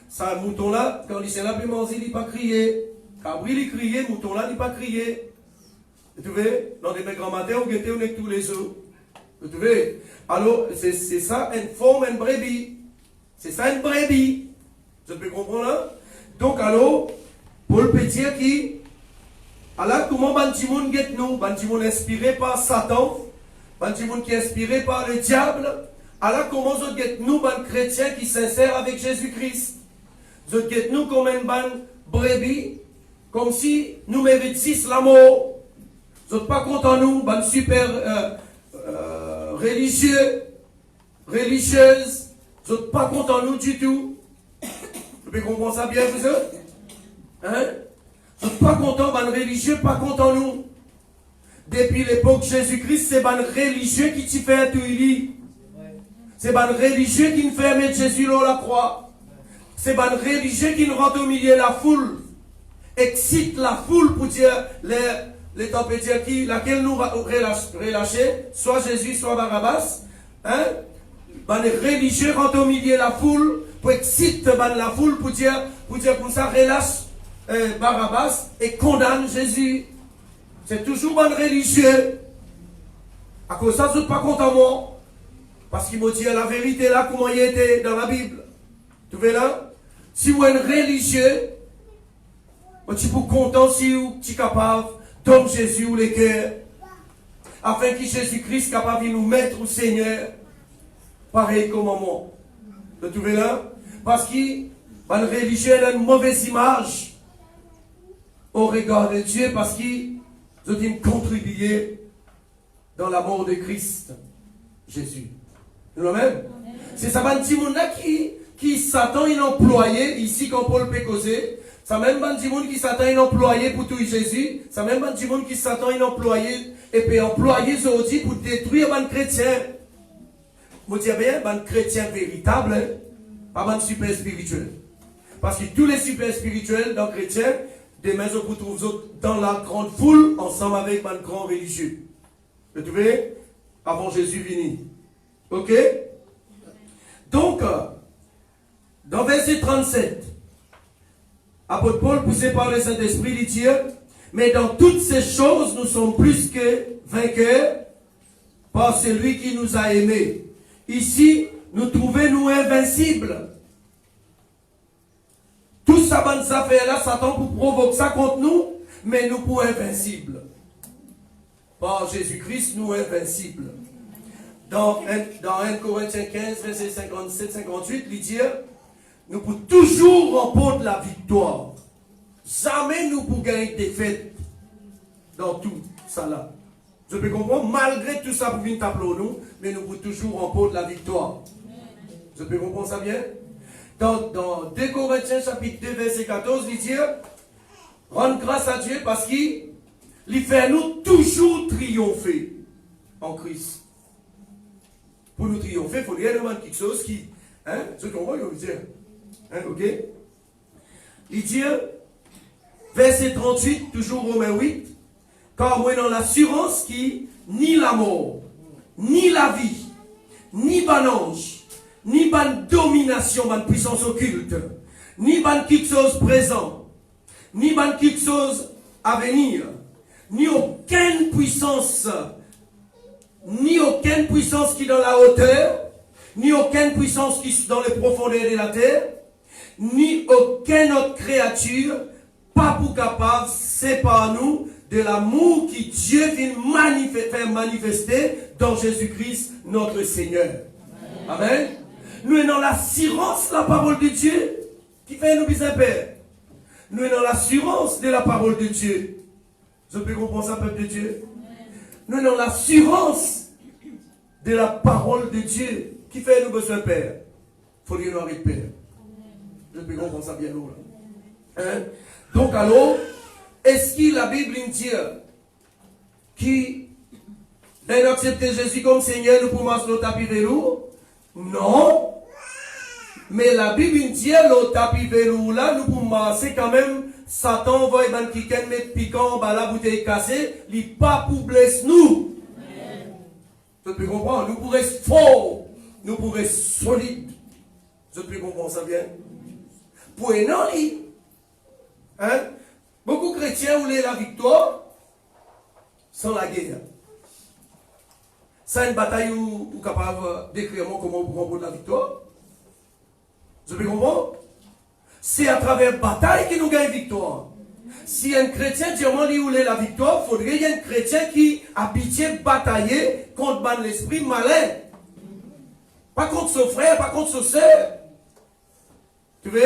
ça mouton là, quand le lycéen là peut manger, il dit pas crier. Cabri, il criait, mouton là, il dit pas crier. Vous trouvez? Dans des grands matins, on guettait, on est tous les jours. Vous trouvez? Alors, c'est ça, une forme, une brebis. C'est ça, une brebis. Vous pouvez comprendre là? Donc, alors, Paul peut dire qui, alors, comment Bantimoun guette nous? Bantimoun inspiré par Satan, Bantimoun qui est inspiré par le diable. Alors, comment vous guette nous, ban chrétiens qui s'insèrent avec Jésus-Christ? Vous guette nous comme une ban brebis, comme si nous méritissons la mort. Vous n'êtes pas contents nous, ban super religieux, religieuses. Vous n'êtes pas contents nous du tout. Vous pouvez comprendre ça bien, vous êtes? Hein? Vous n'êtes pas contents, ban religieux, pas contents nous. Depuis l'époque de Jésus-Christ, c'est ban religieux qui t'y fait tout il. C'est ban religieux qui nous fait mettre Jésus là la croix. C'est ban religieux qui nous rentre au milieu de la foule. Excite la foule pour dire les temps peut dire qui, laquelle nous relâcher, soit Jésus, soit Barabbas. Hein? Ben, les religieux rentrent au milieu de la foule pour exciter la foule pour dire comme ça, relâche Barabbas et condamne Jésus. C'est toujours ban religieux. À cause de ça, je ne suis pas content moi. Parce qu'il m'a dit la vérité là, comment il était dans la Bible. Tu vois là? Si vous êtes religieux, vous êtes content si vous êtes capable donner Jésus ou les cœurs. Afin que Jésus-Christ soit capable de nous mettre au Seigneur. Pareil comme moi. Vous trouvez là? Parce que les religieux ont une mauvaise image au regard de Dieu parce qu'ils ont contribué dans la mort de Christ, Jésus. Nous même. C'est ça, petit monde là qui Satan il employé ici quand Paul peut causer. Ça même petit monde qui Satan il employé pour tuer Jésus. Ça même petit monde qui Satan il employé et puis employé aujourd'hui pour détruire les chrétiens. Vous dites bien, les chrétiens véritables, pas les super spirituels. Parce que tous les super spirituels dans chrétiens, demain vous vous trouvez dans la grande foule, ensemble avec un grand religieux. Vous trouvez? Avant Jésus venu. Ok? Donc, dans verset 37, apôtre Paul, poussé par le Saint-Esprit, il dit, mais dans toutes ces choses, nous sommes plus que vainqueurs par celui qui nous a aimés. Ici, nous trouvons-nous invincibles. Tout ça, bonne affaire-là, Satan pour provoquer ça contre nous, mais nous pour invincibles. Par Jésus-Christ, nous invincibles. Dans 1 Corinthiens 15, verset 57-58, il dit, nous pouvons toujours remporter la victoire. Jamais nous pouvons gagner des défaite dans tout ça là. Je peux comprendre, malgré tout ça, pour venir t'appeler nous, mais nous pouvons toujours remporter la victoire. Je peux comprendre ça bien? Dans 2 Corinthiens chapitre 2, verset 14, il dit, rendre grâce à Dieu parce qu'il fait nous toujours triompher en Christ. Pour nous triompher, il faut rien demander quelque chose qui... Hein? Je comprends, je veux dire. Hein, ok? Il dit, verset 38, toujours Romains 8, car moi dans l'assurance qui, ni la mort, ni la vie, ni ban ange, ni ban domination, ban puissance occulte, ni ban quelque chose présent, ni ban quelque chose à venir, ni aucune puissance qui est dans la hauteur, ni aucune puissance qui est dans les profondeurs de la terre, ni aucune autre créature, pas pour capable, c'est par nous, de l'amour qui Dieu vient faire manifester dans Jésus-Christ, notre Seigneur. Amen. Nous sommes dans l'assurance de la parole de Dieu, qui fait nous bien Père. Nous sommes dans l'assurance de la parole de Dieu. Je peux comprendre ça, peuple de Dieu? Nous sommes dans l'assurance de la parole de Dieu, qui fait nous besoin Père. Il faut dire nous avec Père. Je peux comprendre ça bien lourd. Hein? Donc alors, est-ce que la Bible dit qui d'accepter Jésus comme Seigneur, nous pouvons le tapis vélo? Non. Mais la Bible dit le tapis vélo là, nous pouvons masser quand même. Satan va être qui mettre piquant, la bouteille cassée, il n'est pas pour blesser nous. Je peux comprendre, nous pourrons être forts, nous pourrons être solides. Je peux comprendre ça bien. Pour un an, hein? Beaucoup de chrétiens voulaient la victoire sans la guerre. C'est une bataille où vous êtes capable d'écrire comment vous remportez la victoire. Vous pouvez comprendre? C'est à travers la bataille que nous gagnons la victoire. Si un chrétien dit qu'il voulait la victoire, il faudrait qu'il y ait un chrétien qui a pitié de batailler contre l'esprit malin. Pas contre son frère, pas contre son soeur. Tu vois?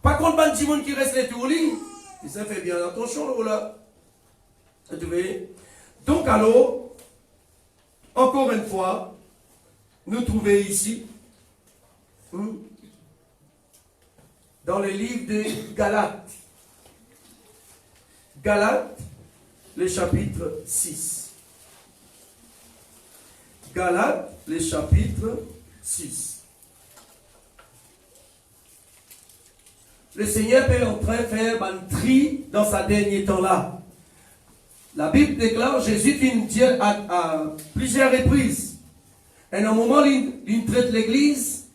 Pas contre les gens qui restent les tourlis. Et ça fait bien attention là. Tu vois? Donc alors, encore une fois, nous trouvons ici, dans le livre de Galates. Galates, le chapitre 6. Galates, le chapitre 6. Le Seigneur est en train de faire un tri dans sa dernier temps-là. La Bible déclare, Jésus vient dire à plusieurs reprises. Et à un moment, il traite l'église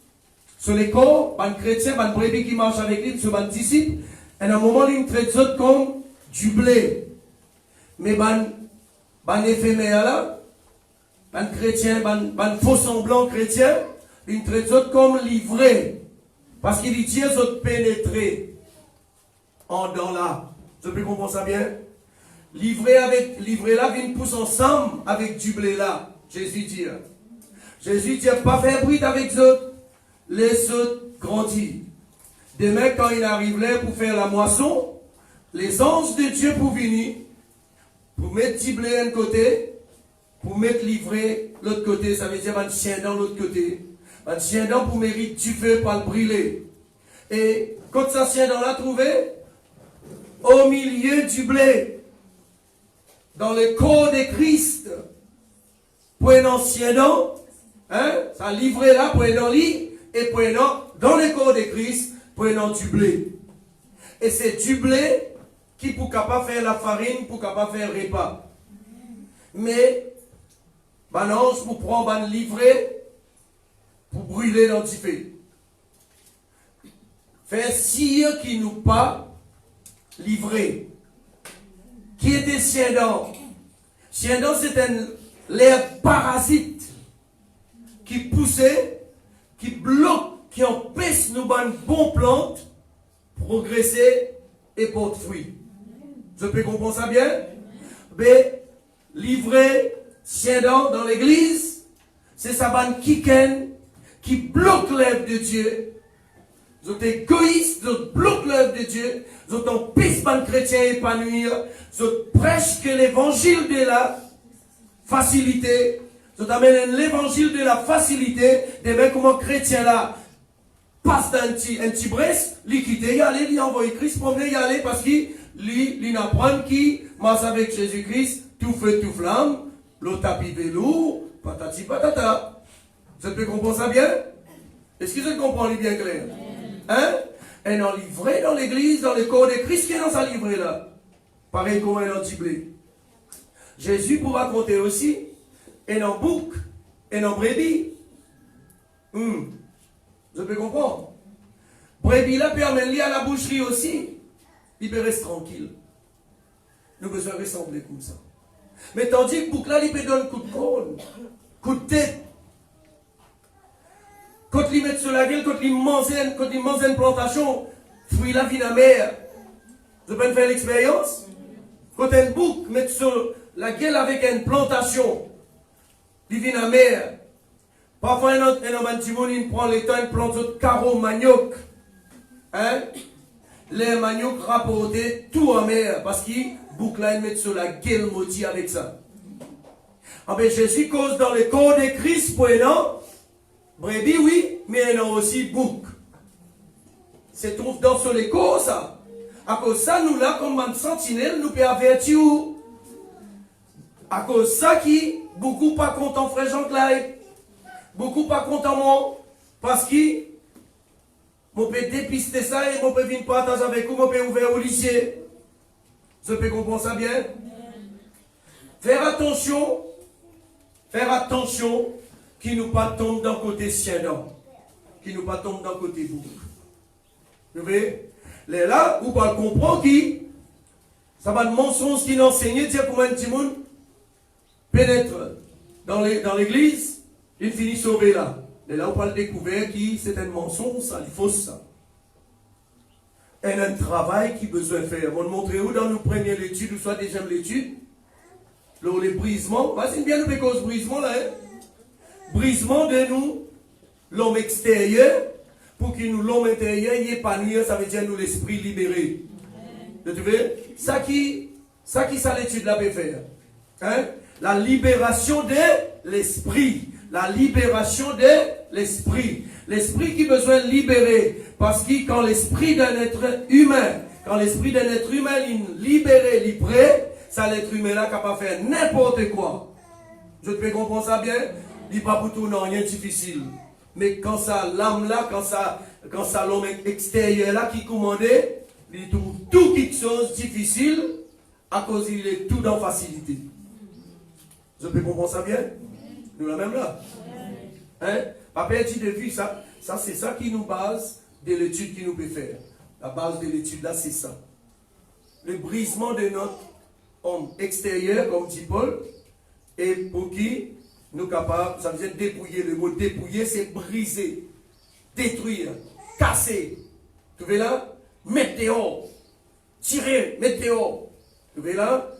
sur les corps, un chrétien, un brebis qui marche avec lui, sur un disciple. Et à un moment, il traite ça comme du blé. Mais un éphémère là, un chrétien, un faux semblant chrétien, il traite ça comme livré. Parce qu'il dit qu'ils ont pénétré en dans là. Je peux comprendre ça bien? Livré là, vient pousse ensemble avec du blé là. Jésus dit. Jésus dit, pas faire bruit avec eux. Les autres grandir. Demain, quand il arrive là pour faire la moisson, les anges de Dieu pour venir, pour mettre du blé d'un côté, pour mettre livré l'autre côté, ça veut dire un chien dans l'autre côté. Un chien dans pour mériter du feu pour le brûler. Et quand ça chien dans l'a trouvé, au milieu du blé, dans le corps de Christ, pour un ancien dans, hein, ça livré là pour un dans lit, et pour un dans le corps de Christ, prenant du blé. Et c'est du blé qui pour capable faire la farine, pour capable faire le repas. Mais, maintenant, pour prendre un livret, pour brûler dans le feu. Faire cire qui nous pas livré. Qui était Siendan? Siendan, c'est l'air parasite qui poussait, qui bloque, qui empêche nous bonnes bonnes plantes progresser et porter fruit. Je peux comprendre ça bien? Mais livrer Siendan dans l'église, c'est sa bonne qui bloque l'œuvre de Dieu. Vous êtes égoïstes, vous bloquez l'œuvre de Dieu, vous empêchez les chrétiens épanouir, vous prêchez que l'évangile de la facilité, vous amènez l'évangile de la facilité, de même comment chrétien là passe d'un petit bresse, lui quitter, y aller, lui envoyer Christ, promener, y aller, parce qu'il lui apprend qui marche avec Jésus-Christ, tout feu, tout flamme, le tapis velours, patati patata. Vous pouvez comprendre ça bien? Est-ce que vous comprenez bien clair? Hein? Et dans livré dans l'église, dans le corps de Christ, qui est dans sa livrée là. Pareil comme un anti-blé. Jésus pourra compter aussi, et dans bouc, et dans brebis. Vous pouvez comprendre? Brebis là peut amener à la boucherie aussi. Il peut rester tranquille. Nous avons besoin de ressembler comme ça. Mais tandis que bouc là, il peut donner un coup de cône, coup de tête. Quand ils mettent sur la gueule, quand ils mangent une plantation, fruit la vie amère. Vous pouvez faire l'expérience? Quand un bouc met sur la gueule avec une plantation, il vient amère. Parfois, un petit monde, il prend les temps, il plante de carreau manioc. Hein? Les manioc rapportent tout amer, parce qu'il bouc là, il met sur la gueule maudit avec ça. Ah ben, Jésus cause dans le corps de Christ pour un an. Brebis, oui, mais non aussi bouc. C'est trouve dans ce l'écho, ça. À cause de ça, nous là, comme un sentinelle, nous pouvons avertir. À cause de ça, qui, beaucoup pas content, frère Jean-Claude. Beaucoup pas content, moi. Parce que, je peux dépister ça et je peux venir partager avec vous, je peux ouvrir au lycée. Je peux comprendre ça bien? Faire attention, qui nous pas tombe d'un côté Siendan, qui nous pas tombe d'un côté bouc. Vous voyez? Là, vous pouvez comprendre qui, ça va de mensonge qui n'enseigne, dire comment un petit monde pénètre dans l'église, il finit sauvé là. Et là, on peut le découvrir qui c'est un mensonge, ça, il faut ça. Et un travail qui besoin de faire. On montrer où dans nos premières études, ou soit deuxième l'étude, les brisements, vas-y bien nous cause brisement là, hein? Brisement de nous, l'homme extérieur, pour que nous, l'homme intérieur, y épanouir, ça veut dire nous l'esprit libéré. Vous voyez? Ça l'étude là peut faire. Hein? La libération de l'esprit. La libération de l'esprit. L'esprit qui a besoin de libérer. Parce que quand l'esprit d'un être humain, est libéré, livré, ça l'être humain là capable de faire n'importe quoi. Je peux comprendre ça bien? Il n'y a pas pour tout, non, rien de difficile. Mais quand ça, l'âme là, quand ça l'homme extérieur là qui commandait, il trouve tout quelque chose de difficile à cause qu'il est tout dans facilité. Je peux comprendre ça bien? Nous la même là. Hein? Pas perdre de vue, ça c'est ça qui nous base de l'étude qui nous peut faire. La base de l'étude là, c'est ça. Le brisement de notre homme extérieur, comme dit Paul, et pour qui nous capables, ça veut dire dépouiller. Le mot dépouiller, c'est briser, détruire, casser. Vous voyez là? Mettre dehors, tirer, mettre dehors. Vous voyez là?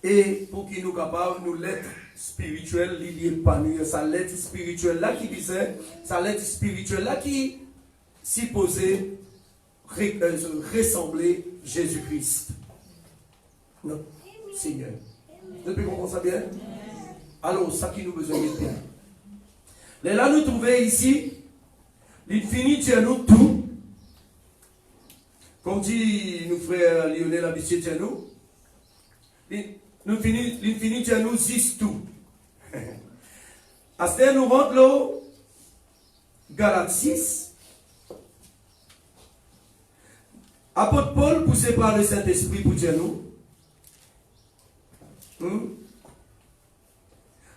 Et pour qu'il nous capables, nous l'être spirituel, l'idée épanouir, ça l'être spirituel là qui disait, ça l'être spirituel là qui supposait ressembler Jésus-Christ, notre Seigneur. Vous pouvez comprendre ça bien? Alors, ça qui nous besoin de bien. Mais là, nous trouvons ici, l'infini à nous tout. Comme dit nos frères Lionel Abissier à nous, l'infini à nous zis tout. À ce temps, nous rentrons là, Galates 6. Apôtre Paul, poussé par le Saint-Esprit pour dire nous.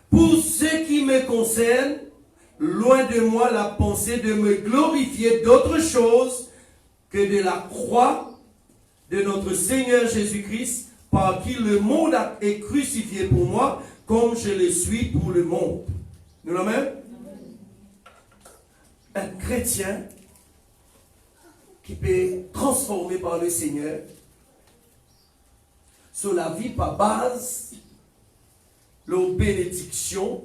Pour ce qui me concerne, loin de moi la pensée de me glorifier d'autre chose que de la croix de notre Seigneur Jésus-Christ, par qui le monde est crucifié pour moi, comme je le suis pour le monde. Nous la même? Un chrétien qui peut être transformé par le Seigneur sur la vie par base, la bénédiction,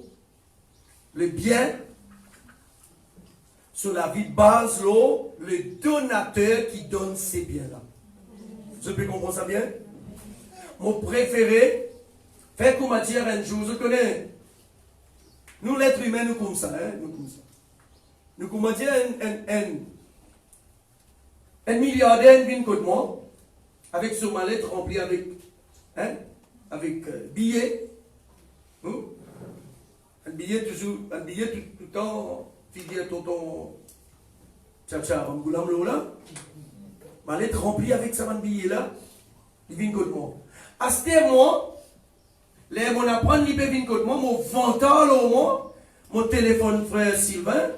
le bien, sur la vie de base, le donateur qui donne ces biens-là. Je peux comprendre ça bien? Mon préféré, fait comme matière un jour, je connais. Nous, l'être humain, nous comme ça, hein? Nous comme ça. Nous comment dire un milliardaire vient contre moi, avec son mallette rempli avec, billets. Un billet toujours, un billet tout le temps, figure tonton, tcha, Ramgoulam Lola. Mallette remplie avec ça, un billet là, il vient contre moi. À ce moment, les mon apprendre, il vient contre moi, mon vental au moins, mon téléphone frère Sylvain,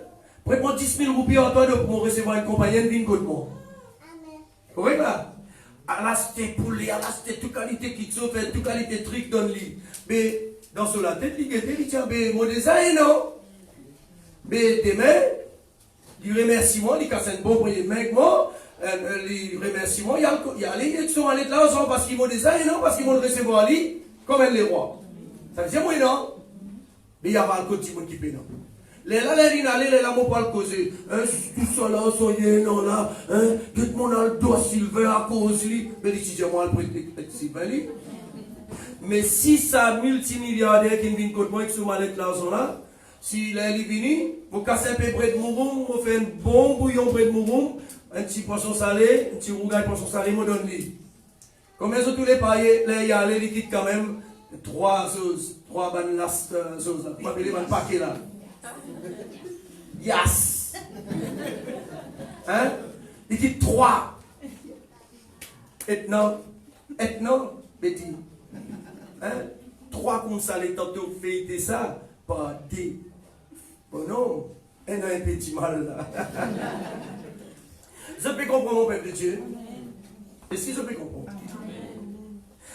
prends 10 000 roupies en toi pour recevoir une compagnie, il vient contre moi. Vous voyez là? À la c'était poulet, à la c'était toute qualité qui te fait, toute qualité de truc donne lui. Mais dans son la tête, il dit, mais mon design, non? Mais demain, il remercie moi, il casse un bon premier mec, moi, il remercie moi, il y a allé, ils sont allés là ensemble parce qu'ils m'ont design, non? Parce qu'ils vont recevoir lui, comme un les rois. Ça veut dire, moi, non? Mais il y a pas le côté qui paye, non? Les là, les rinalés, les là, m'ont pas le causé. Tout ça là, soyez, non là, tout le monde a le doigt Sylvain à cause lui. Mais dis-moi, le prêtre Sylvain, lui. Mais si ça multimilliardaire qui vient contre moi, qui sont malades l'argent là, si là, il est venu, vous cassez un peu près de mouroum, vous faites un bon bouillon près de mouroum, un petit poisson salé, un petit rougail poisson salé, vous donne lui. Combien sont tous les paillets, là, il y a les liquides quand même, 3 bannes last choses là. Vous m'appelez un paquet là. Yes! Hein? Il dit 3. Et non, Betty. Hein? 3 comme ça, les tantôt fait ça, pas des. Bon non, elle a un petit mal là. Je peux comprendre mon peuple de Dieu. Est-ce que je peux comprendre?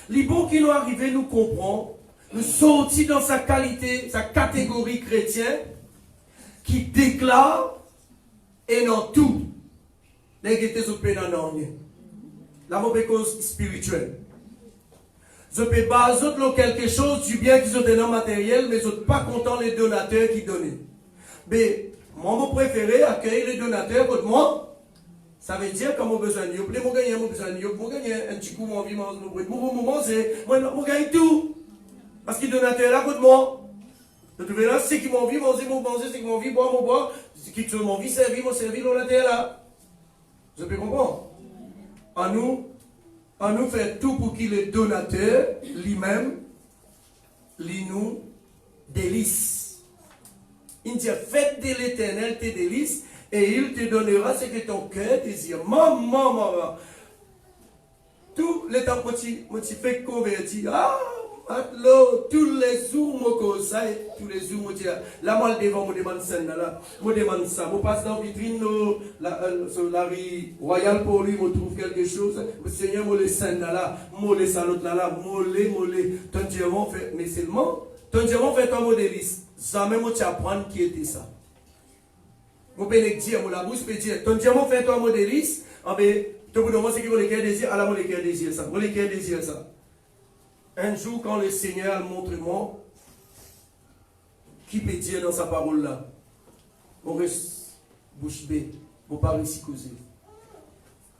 Les bons qui nous arrivent, nous comprend, nous sortis dans sa qualité, sa catégorie chrétienne, qui déclare et non tout. L'égalité se peut dans rien. La mauvaise cause spirituelle. Je peux pas autres quelque chose du bien qui sont dans matériel, mais je ne suis pas content les donateurs qui donnent. Mais mon préféré accueille les donateurs contre moi. Ça veut dire que mon besoin de vous, mon gagner un petit coup, mon vie, mon moment, c'est moi gagne tout. Parce qu'il donateur là contre moi. Vous trouvez là, c'est qui m'ont vu manger, c'est qui m'ont vu boire, mon boire, c'est qui m'ont vu servir, mon servir, on la terre là. Vous peux comprendre? En nous fait tout pour qu'il est donateur, lui-même, nous délice. Il dit, faites de l'éternel tes délices, et il te donnera ce que ton cœur désire. Maman. Tout le temps, moi, tu fais convertir. Alors, tous les jours, tous les jours, moi, là, moi, devant, moi, demande ça, là, moi, demande ça. Moi, passe dans la vitrine, sur la rue royale pour lui, moi, trouve quelque chose. Le Seigneur, moi, les scènes, là, moi, les salutes, là, moi, les, ton diamant fait, mais seulement, ton diamant fait un modéliste. Jamais, moi, tu apprends qui était ça. Moi, je peux dire, moi, la bouche peut dire, ton diamant fait un modéliste, mais, tout le monde, c'est que moi, les cœurs désirent, alors, moi, les cœurs désirent ça. Moi, les cœurs désirent ça. Un jour, quand le Seigneur montre-moi, qui peut dire dans sa parole là, on reste bouche bée, on ne pas réussir à causer.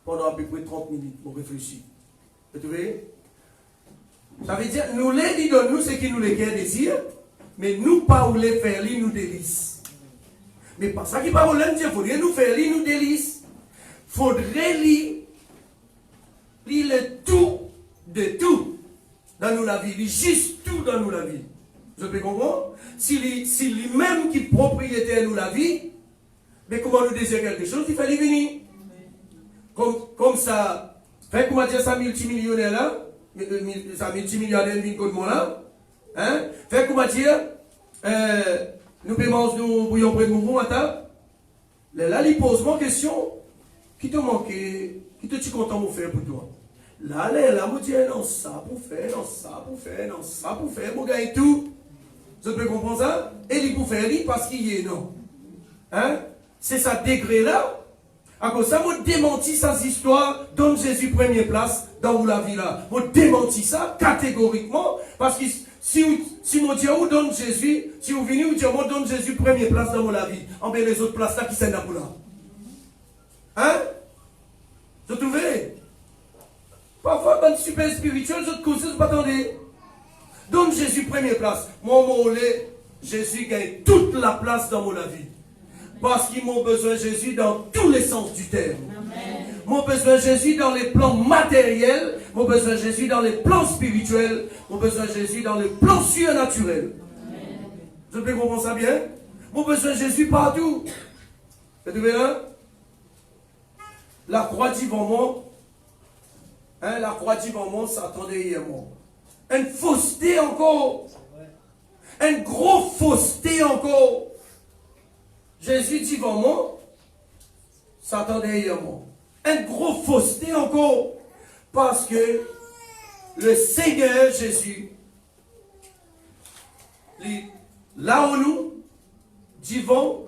Pendant à peu près 30 minutes, on réfléchit. Vous voyez? Ça veut dire, nous les dit de nous, c'est qui nous les désir, mais nous pas où les faire, nous délice. Mais pas ça qui parle là, il faudrait nous faire, nous délice. Faudrait lui le tout de tout. Dans nous la vie, juste tout dans nous la vie. Je peux comprendre? Si lui-même qui est propriétaire nous la vie, mais comment nous désire quelque chose, il fallait venir. Comme ça, Fait qu'on va dire ça multimillionnaire là, ça multimilliardaire vient contre moi là. Hein? Fait qu'on va dire, nous paiements nous bouillons près de nous à table. Là, il pose moi question, qui te manque, qui te tu content de faire pour toi? Là, vous dites, non, ça pour faire, non, ça pour faire, non, ça pour faire, vous gagnez tout. Vous pouvez comprendre ça? Et il pour faire, parce qu'il est non. Hein? C'est ça degré là. À cause ça, vous démentit cette histoire, donne Jésus première place dans la vie là. Vous démentit ça catégoriquement, parce que si mon Dieu vous donne Jésus, si vous venez vous dire, moi donne Jésus première place dans la vie, en bien les autres places là qui sont là pour là. Hein? Vous trouvez? Parfois, dans le super spirituel, vous causes, vous attendez. Donne Jésus première place. Moi, Jésus gagne toute la place dans la vie. Parce qu'ils m'ont besoin de Jésus dans tous les sens du terme. M'ont besoin de Jésus dans les plans matériels, m'ont besoin de Jésus dans les plans spirituels, m'ont besoin de Jésus dans les plans surnaturels. Vous pouvez comprendre ça bien? M'ont besoin de Jésus partout. Vous trouvez là? La croix dit vraiment, hein, la croix dit vraiment, ça attendait hier moi. Une fausseté encore. Une grosse fausseté encore. Jésus dit vraiment, ça attendait hier moi. Une grosse fausseté encore. Parce que le Seigneur Jésus, là où nous, divons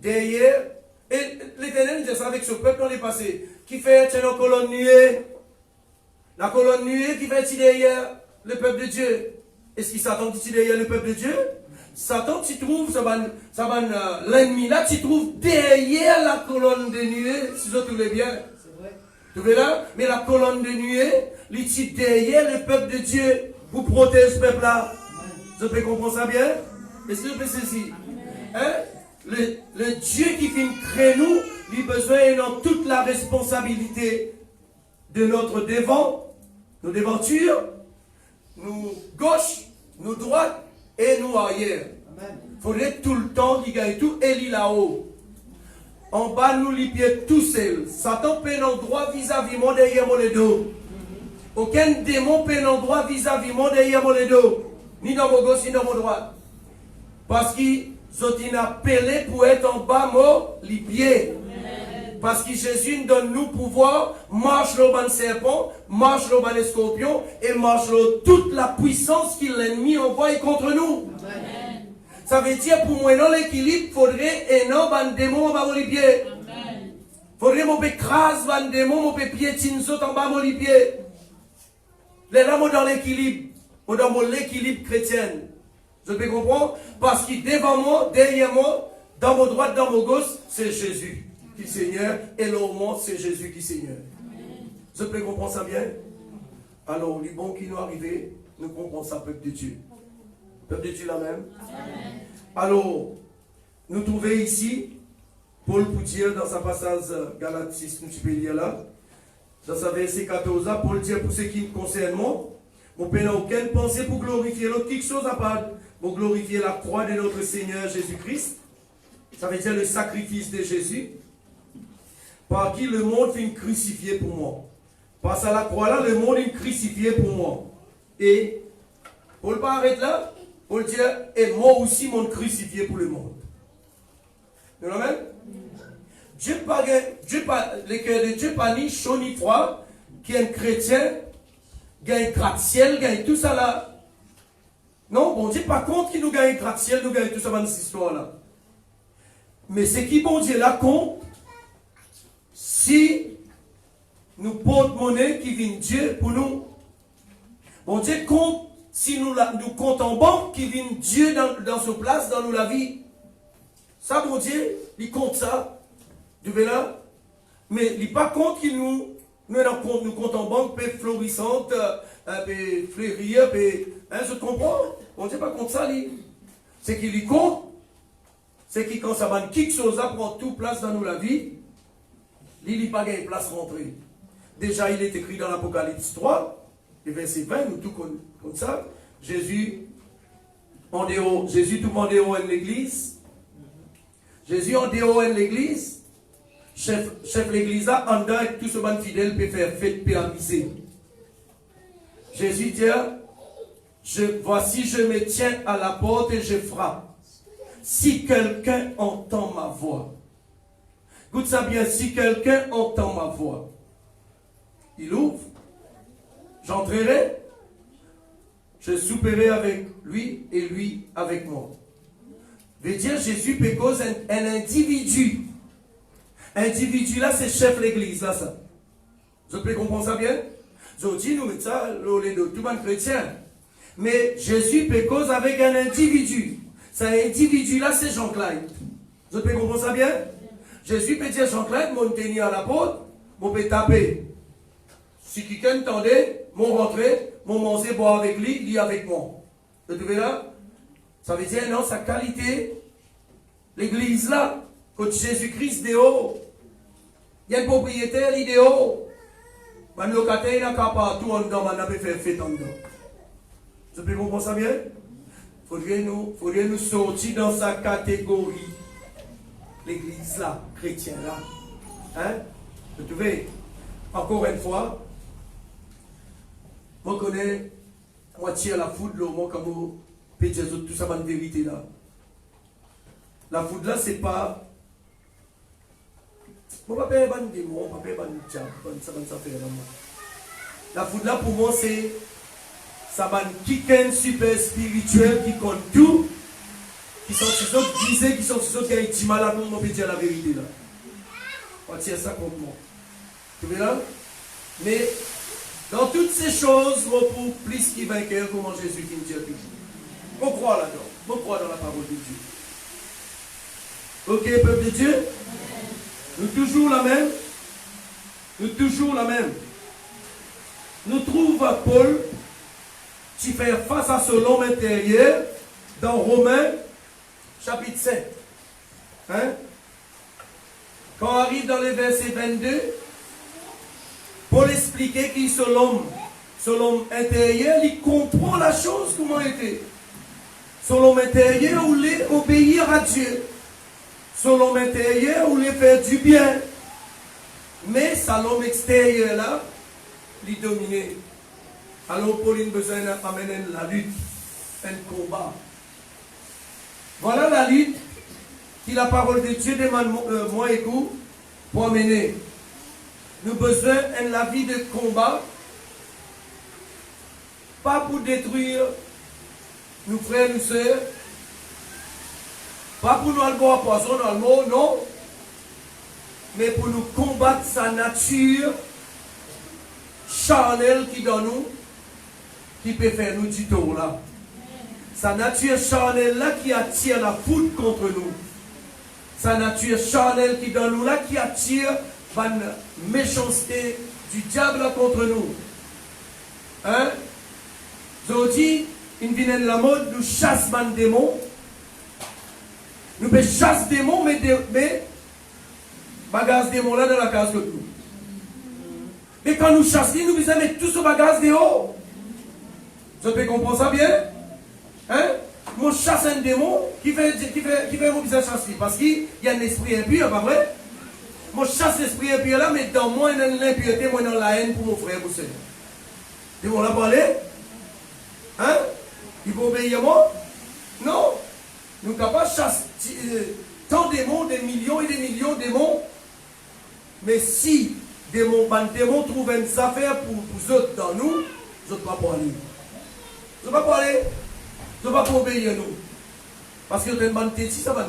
derrière, et l'Éternel dit ça avec ce peuple dans les passés, qui fait une colonne nuée, la colonne nuée qui fait derrière le peuple de Dieu. Est-ce qu'il s'attend ici derrière le peuple de Dieu? Satan, tu trouves, l'ennemi là, tu trouves derrière la colonne de nuée, si vous trouvez bien. C'est vrai. Tu vois là? Mais la colonne de nuée, il est derrière le peuple de Dieu pour protéger ce peuple là. Vous pouvez comprendre ça bien? Est-ce que vous pouvez saisir? Hein? Le Dieu qui vient créer nous, il a besoin de toute la responsabilité de notre devant, nos devantures, nous gauche, nous droite et nous arrière. Il faudrait tout le temps qu'il gagne tout et il là-haut. En bas, nous les pieds tout seuls. Satan peut un droit vis-à-vis moi derrière mon dos. Aucun démon peut un droit vis-à-vis moi derrière mon dos. Ni dans mon gauche, ni dans mon droit. Parce qu'ils ont appelé pour être en bas, moi, les pieds. Parce que Jésus nous donne nous pouvoir, marche le ban serpent, marche le ban scorpion, et marche le toute la puissance que l'ennemi envoie contre nous. Amen. Ça veut dire pour moi, dans l'équilibre, il faudrait un ban démon en bas de les pieds. Il faudrait mon écrase ban démon, mon piétine saute en bas de les pieds. Les là, dans l'équilibre, dans l'équilibre chrétien. Je peux comprendre? Parce que devant moi, derrière moi, dans mon droite, dans mon gauche, c'est Jésus qui Seigneur, et le monde, c'est Jésus qui Seigneur. Je peux comprendre ça bien? Alors, les bons qui nous arrivent, nous comprenons ça, peuple de Dieu. Peuple de Dieu la même. Amen. Alors, nous trouvons ici, Paul pour dire dans sa passage Galates 6, nous peux lire là, dans sa verset 14, là, Paul dit pour ce qui me concerne, moi, mon Père n'a aucune pensée pour glorifier l'autre, quelque chose à part, pour glorifier la croix de notre Seigneur Jésus-Christ. Ça veut dire le sacrifice de Jésus, par qui le monde finit crucifié pour moi. Parce à la croix là, le monde est crucifié pour moi. Et, Paul pas arrêter là, Paul dit, et moi aussi, mon crucifié pour le monde. Vous voyez? Dieu pas, le cœur de Dieu pas ni chaud ni froid, qui est un chrétien, gagne gratte-ciel, gagne tout ça là. Non, bon Dieu pas compte qu'il nous gagne gratte-ciel, nous gagne tout ça dans cette histoire là. Mais ce qui bon Dieu là compte, si nous porte-monnaie qui vient Dieu pour nous, bon Dieu compte, si nous comptons en banque qui vient Dieu dans sa place, dans nous la vie. Ça, bon Dieu, il compte ça. Tu vois là? Mais il n'est pas compte qu'il nous compte en banque, puis florissante, puis fleurir, puis. Hein, je comprends? Bon Dieu, pas compte ça, lui. C'est qu'il y compte. C'est qu'il, quand ça va quelque chose à prendre toute place dans nous la vie, il n'y a pas de place rentrée. Déjà, il est écrit dans l'Apocalypse 3, le verset 20, nous tout comme ça. Jésus tout en dehors de l'église. Jésus en dehors de l'église. chef l'église là, en dedans, tout ce monde fidèle peut faire fête, peut amuser. Jésus dit, voici, je me tiens à la porte et je frappe. Si quelqu'un entend ma voix, écoute ça bien, si quelqu'un entend ma voix, il ouvre, j'entrerai, je souperai avec lui et lui avec moi. Veut dire Jésus peut cause un individu. Individu là, c'est chef l'église là, ça. Vous pouvez comprendre ça bien? Je dis, nous mettons ça, les deux, tout le monde chrétien. Mais Jésus peut cause avec un individu. Cet individu-là, c'est Jean-Claude. Vous pouvez comprendre ça bien? Jésus peut dire Jean-Claude, mon tenir à la porte, mon peut taper. Si quelqu'un entendait, mon rentrer, mon manger, boire avec lui, il est avec moi. Vous trouvez là? Ça veut dire, non, sa qualité, l'église là, quand Jésus-Christ dehors, il y a un propriétaire, il est dehors. Un locataire, il n'a qu'à partout en dedans, on a fait fête en dedans. Vous pouvez comprendre ça bien? Faudrait nous sortir dans sa catégorie. L'église là, chrétien là. Hein? Vous trouvez? Encore une fois, moi je connais moitié la foudre, moi comme tout ça, ma vérité là. La foudre là, c'est pas. Moi, je ne pas faire démon, je ne pas faire ça. La foudre là, pour moi, c'est. Ça va quelqu'un super spirituel qui compte tout, qui sont ces autres disés, qui sont ces autres qui ont du mal à nous, on peut dire la vérité là. On va dire ça contre moi. Tu vois là? Mais dans toutes ces choses, on pour plus qu'il vainqueur, comment Jésus qui nous dit toujours. On croit là-dedans. On croit dans la parole de Dieu. Ok, peuple de Dieu? Nous toujours la même. Nous toujours la même. Nous trouvons Paul qui fait face à ce l'homme intérieur dans Romains chapitre 7. Hein? Quand on arrive dans le verset 22, Paul expliquait qu'il ce l'homme intérieur, il comprend la chose comment il était. Ce l'homme intérieur, il voulait obéir à Dieu. Ce l'homme intérieur, il voulait faire du bien. Mais ça l'homme extérieur là, il dominait. Alors Paul a besoin d'amener la lutte, un combat. Voilà la lutte que la parole de Dieu demande moi et vous pour amener. Nous avons besoin de la vie de combat, pas pour détruire nos frères, nos sœurs, pas pour nous aller boire poison dans le mot, non, mais pour nous combattre sa nature charnelle qui dans nous, qui peut faire nous du tort là. Sa nature charnelle là qui attire la foudre contre nous. Sa nature charnelle qui dans nous là qui attire la méchanceté du diable là contre nous. Hein? Aujourd'hui, il vient de la mode, nous chassons les démons. Nous pouvons chasser des démons, mais bagages démons là dans la case de nous. Mais quand nous chassons, nous devons mettre tout ce bagage dehors. Vous pouvez comprendre ça bien? Hein? Moi, je chasse un démon qui fait mon visage chasser. Parce qu'il y a un esprit impur, pas vrai? Moi, je chasse l'esprit impur là, mais dans moi, il y a l'impureté, moi, dans la haine pour mon frère, pour Seigneur. Démon là, parler? Hein? Il faut obéir à moi? Non. Nous sommes capables de chasser tant de démons, des millions et des millions de démons. Mais si démons trouvent une affaire pour vous autres dans nous, vous n'êtes pas pour aller. Vous n'êtes pas pour aller. Vous n'êtes pas pour obéir à nous. Parce que vous êtes une bande tête, ça va là.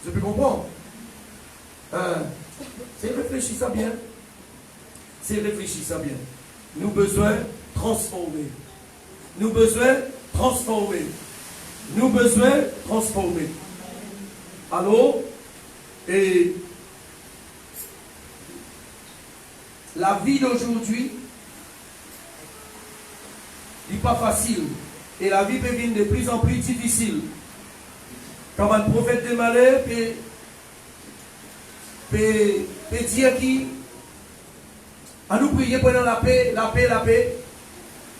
Vous pouvez comprendre? C'est réfléchir ça bien. C'est réfléchir ça bien. Nous besoin transformer. Nous besoin transformer. Nous besoin transformer. Alors, et la vie d'aujourd'hui n'est pas facile. Et la vie peut devenir de plus en plus difficile. Comme un prophète de malheur peut dire qui à nous prier pendant la paix, la paix, la paix.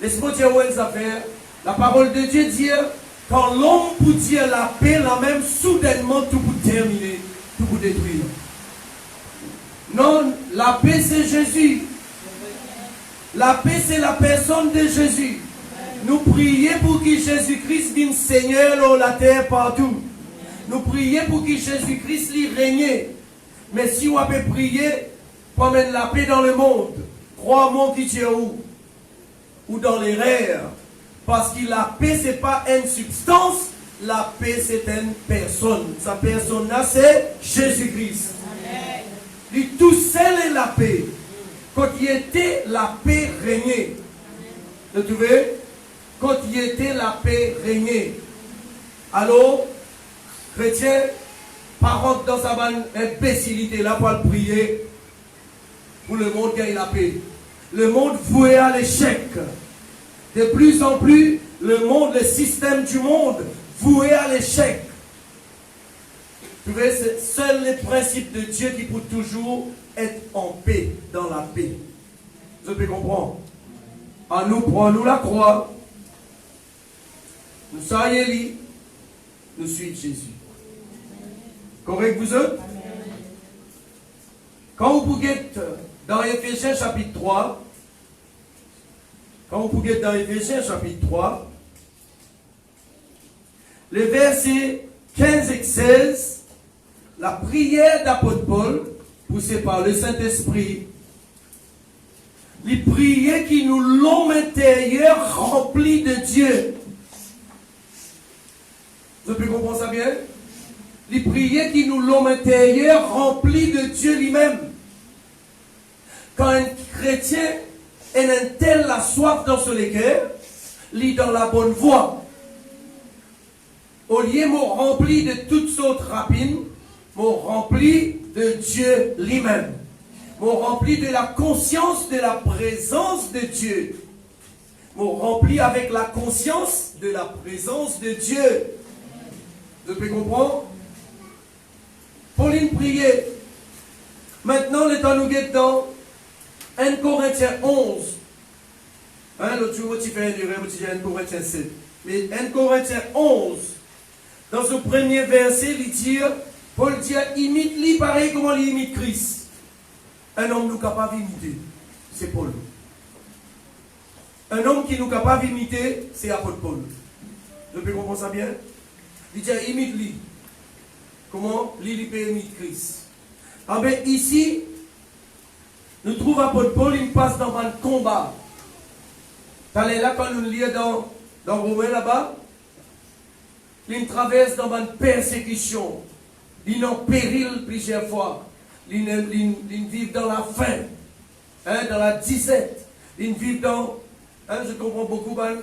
Laisse-moi dire où est affaires. La parole de Dieu dit quand l'homme peut dire la paix, la même soudainement tout pour terminer, tout pour détruire. Non, la paix c'est Jésus. La paix c'est la personne de Jésus. Nous prions pour que Jésus-Christ vienne Seigneur dans la terre partout. Nous prions pour que Jésus-Christ lui règne. Mais si on peut prier pour mettre la paix dans le monde, crois-moi que tu es où? Ou dans les rêves. Parce que la paix, ce n'est pas une substance, la paix, c'est une personne. Sa personne-là, c'est Jésus-Christ. Lui tout seul est la paix. Quand il était, la paix régnait. Vous trouvez? Quand il était, la paix régnait. Alors, chrétien, par contre, dans sa bonne imbécilité, là, pour le prier, pour le monde gagne la paix. Le monde voué à l'échec. De plus en plus, le monde, le système du monde, voué à l'échec. Vous voyez, c'est seul les principes de Dieu qui peut toujours être en paix, dans la paix. Vous pouvez comprendre? En nous, prenons la croix. Nous soyons libres. Nous suivons Jésus. Correct, vous autres? Quand vous êtes dans Éphésiens chapitre 3, les versets 15 et 16, la prière d'apôtre Paul, poussée par le Saint-Esprit, les prières qui nous l'ont intérieur rempli de Dieu. Vous pouvez comprendre ça bien? Les prières qui nous l'ont intérieur rempli de Dieu lui-même. Quand un chrétien est un tel la soif dans son cœur, il est dans la bonne voie. Au lieu de rempli de toutes sortes de rapines, rempli de Dieu lui-même. Rempli de la conscience de la présence de Dieu. Rempli avec la conscience de la présence de Dieu. Vous pouvez comprendre? Pauline priait. Maintenant, le temps nous guette dans 1 Corinthiens 11. L'autre jour, tu fais une erreur, tu dis 1 Corinthiens 7. Mais 1 Corinthiens 11, dans ce premier verset, il dit, Paul dit, imite-lui pareil comment il imite Christ. Un homme nous capable d'imiter, c'est Paul. Un homme qui nous capable d'imiter, c'est apôtre Paul. Vous pouvez comprendre ça bien? Il dit, imite-lui. Comment il peut imiter Christ? Ah ben ici, nous trouvons apôtre Paul, il passe dans un combat. T'allez là quand nous lisons dans Romains là-bas, il traverse dans une persécution. Il est en péril plusieurs fois. Il vit dans la faim, dans la disette. Il vit dans, je comprends beaucoup de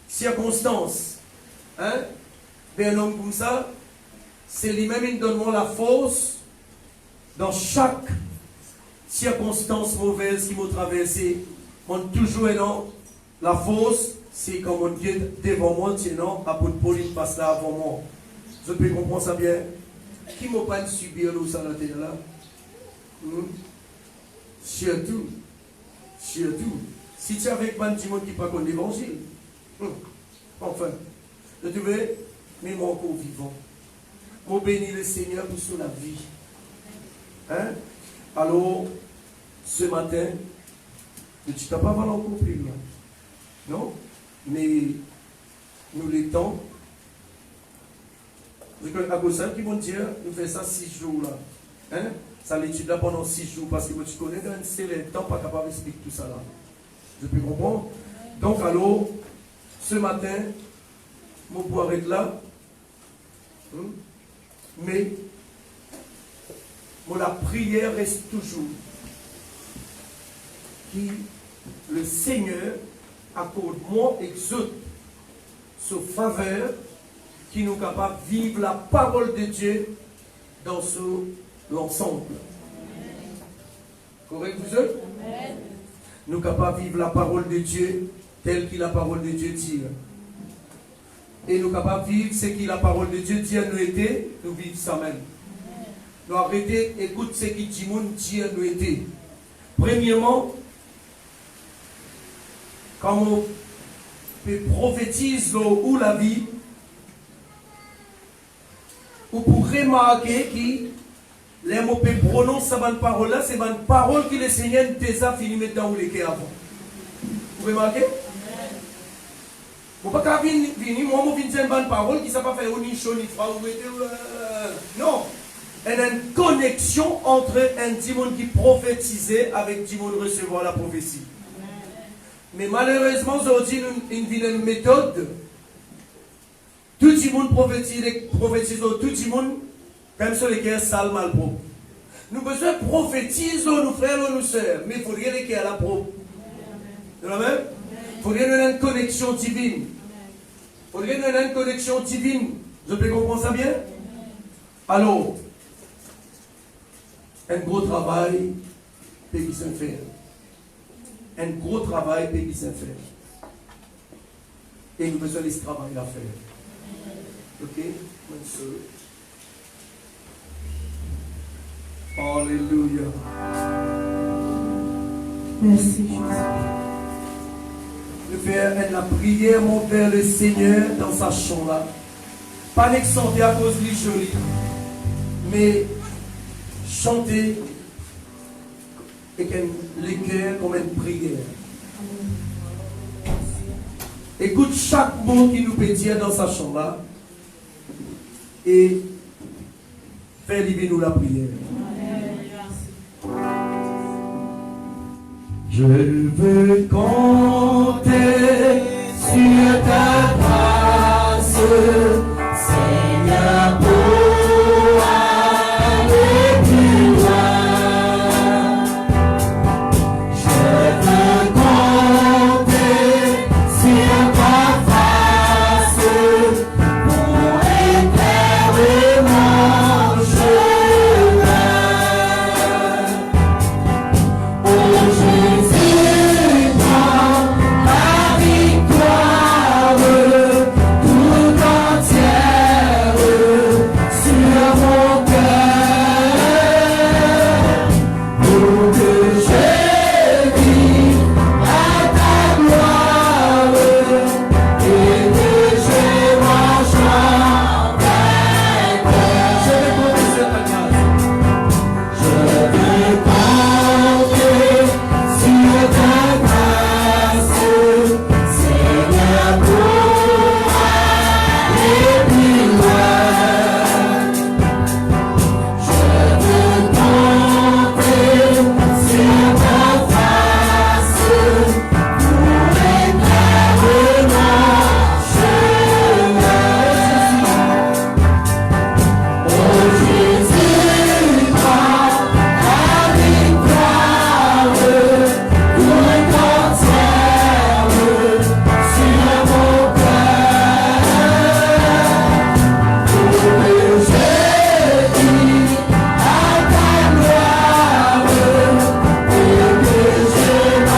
circonstances. Mais un homme comme ça, c'est lui-même qui donne la force dans chaque circonstance mauvaise qui m'a traversé. On toujours dans la force, c'est comme on dit devant moi, sinon, apôtre Paul, il passe là avant moi. Je peux comprendre ça bien. Qui m'a pas subir l'eau ça là? Surtout. Si tu es avec un petit monde qui ne parle pas l'évangile, enfin, je te veux, mais moi encore vivant. Moi bénis le Seigneur pour son vie. Alors, ce matin, tu ne t'as pas mal encore plus loin. Non? Mais nous les temps, à Gossin qui vont dire, nous faisons ça 6 jours là. Ça l'étude là pendant 6 jours parce que tu connais c'est le temps pas capable d'expliquer tout ça là. Je peux comprendre? Donc alors, ce matin, mon pouvoir être là. Mais la prière reste toujours qui le Seigneur accorde moi exauce sa faveur qui nous capable de vivre la parole de Dieu dans l'ensemble. Correct vous autres? Nous capables de vivre la parole de Dieu telle que la parole de Dieu dit. Et nous capables de vivre ce que la parole de Dieu dit à nous était, nous vivons ça même. Nous arrêter, écoute ce que dit à nous était. Premièrement, quand on prophétise ou la vie, ou pour remarquer Les mots qui prononcent cette parole-là, c'est une parole que le Seigneur t'a fini maintenant où les avant. Vous pouvez marquer? Vous ne pouvez pas venir, moi, je viens dire une parole qui ne sait pas faire ni chaud ni froid. Non. Il y a une connexion entre un démon qui prophétisait avec un démon recevoir la prophétie. Mais malheureusement, aujourd'hui, il y a une méthode. Tout le monde prophétise, tout le monde, comme sur les cœurs sales, mal propres. Nous besoin de prophétiser nos frères et nos sœurs, mais il faut rien qui est à la propre. Il faut rien une connexion divine. Il faut rien une connexion divine. Je peux comprendre ça bien? Alors, un gros travail, pays sans faire. Un gros travail, pays sans faire. Et nous besoin de ce travail à faire. Ok? Alléluia. Merci Jésus. De faire la prière, mon Père le Seigneur, dans sa chambre-là. Pas chanter à cause du joli, mais chanter avec le cœur comme une prière. Écoute chaque mot qui nous peut dire dans sa chambre-là et fais livrer nous la prière. Je veux compter sur ta grâce, Seigneur, pour aller plus loin. Je veux compter sur ta face pour éclairer mon chemin. Oh Jésus, prends la victoire tout entière sur mon cœur, pour que je vive à ta gloire et que je marche en vainqueur. Je vais compter sur ta grâce. Je veux compter sur ta grâce, Seigneur, pour aller plus loin. Je veux compter sur ta face pour éclairer mon chemin. Oh Jésus, prends la victoire tout entière sur mon cœur, pour que je vive à ta gloire et que je marche en vainqueur. Je veux compter sur ta grâce, Seigneur, pour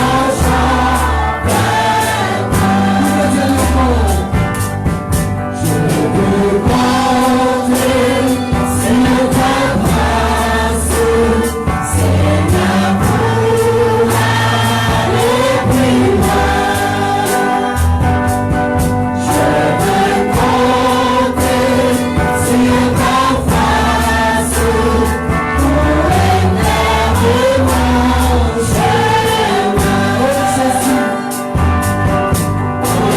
aller plus loin. Je veux compter sur ta face pour éclairer mon chemin. Oh Jésus,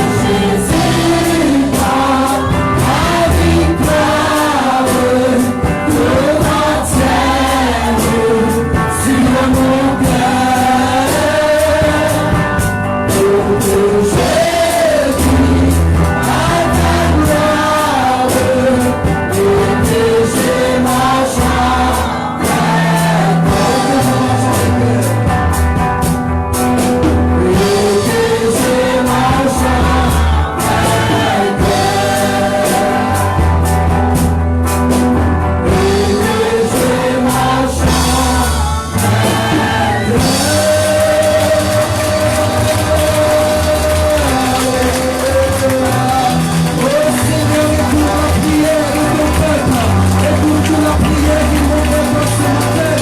prends la victoire tout entière sur mon cœur, pour que je vive à ta gloire et que je marche en vainqueur. Et que je marche en vainqueur. Et que je marche en Oh Seigneur, écoute la prière de ton peuple. Écoute la prière de mon peuple ce matin.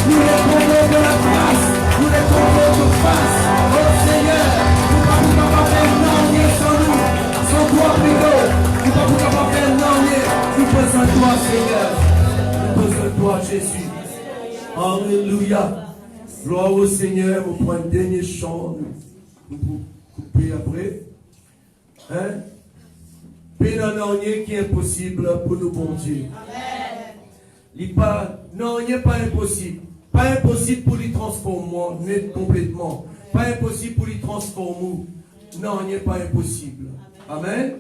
Nous les tombons de la grâce. Nous les tombons de face. Oh Seigneur, nous ne pouvons pas faire non sans nous. Sans toi, plutôt. Nous ne pouvons pas faire non. Nous besoin de toi, Seigneur. Nous besoin de toi, Jésus. Alléluia. Gloire au Seigneur. On prend un dernier chant. Nous couper après. Hein? Pénanonier qui est impossible pour nous, bon Dieu. Non, il n'est pas impossible. Pas impossible pour lui transformer complètement. Pas impossible pour lui transformer. Non, il n'est pas impossible. Amen.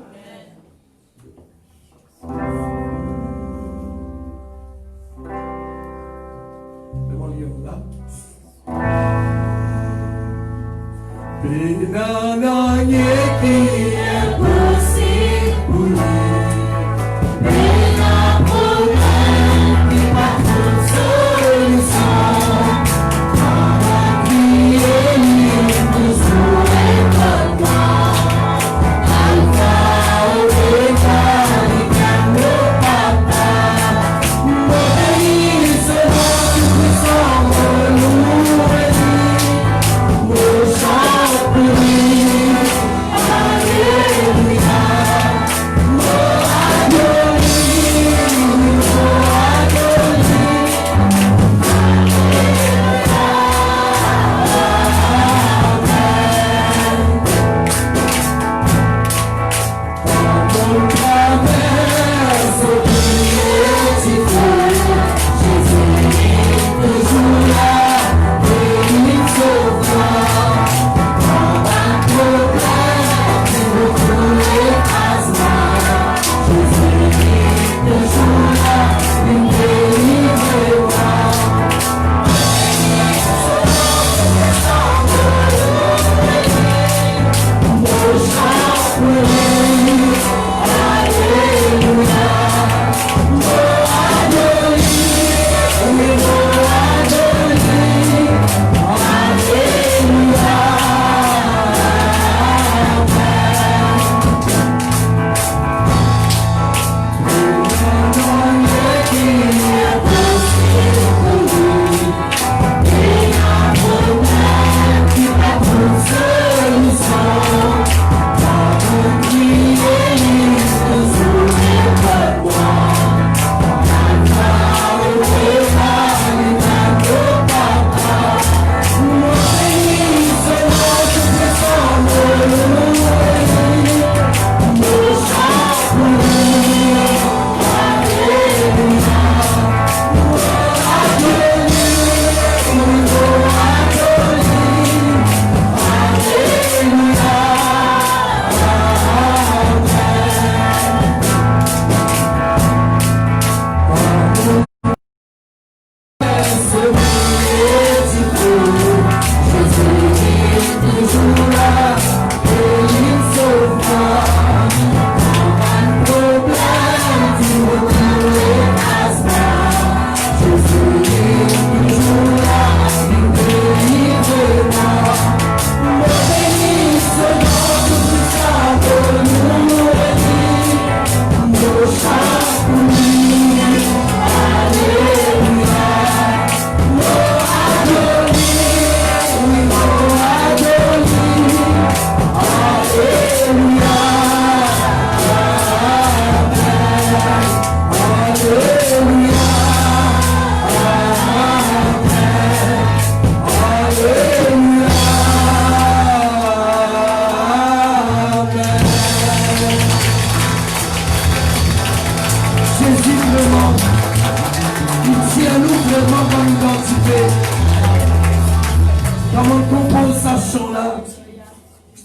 Pénanonier qui est possible pour lui.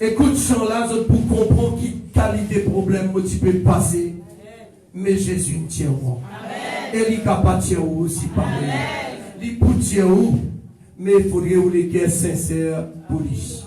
Écoute chant là pour comprendre qui qualité problème où tu peux passer. Mais Jésus ne tient pas. Et il n'est pas tient aussi pareil. Il peut tient où, mais il faudrait que les guerres sincères pour lui.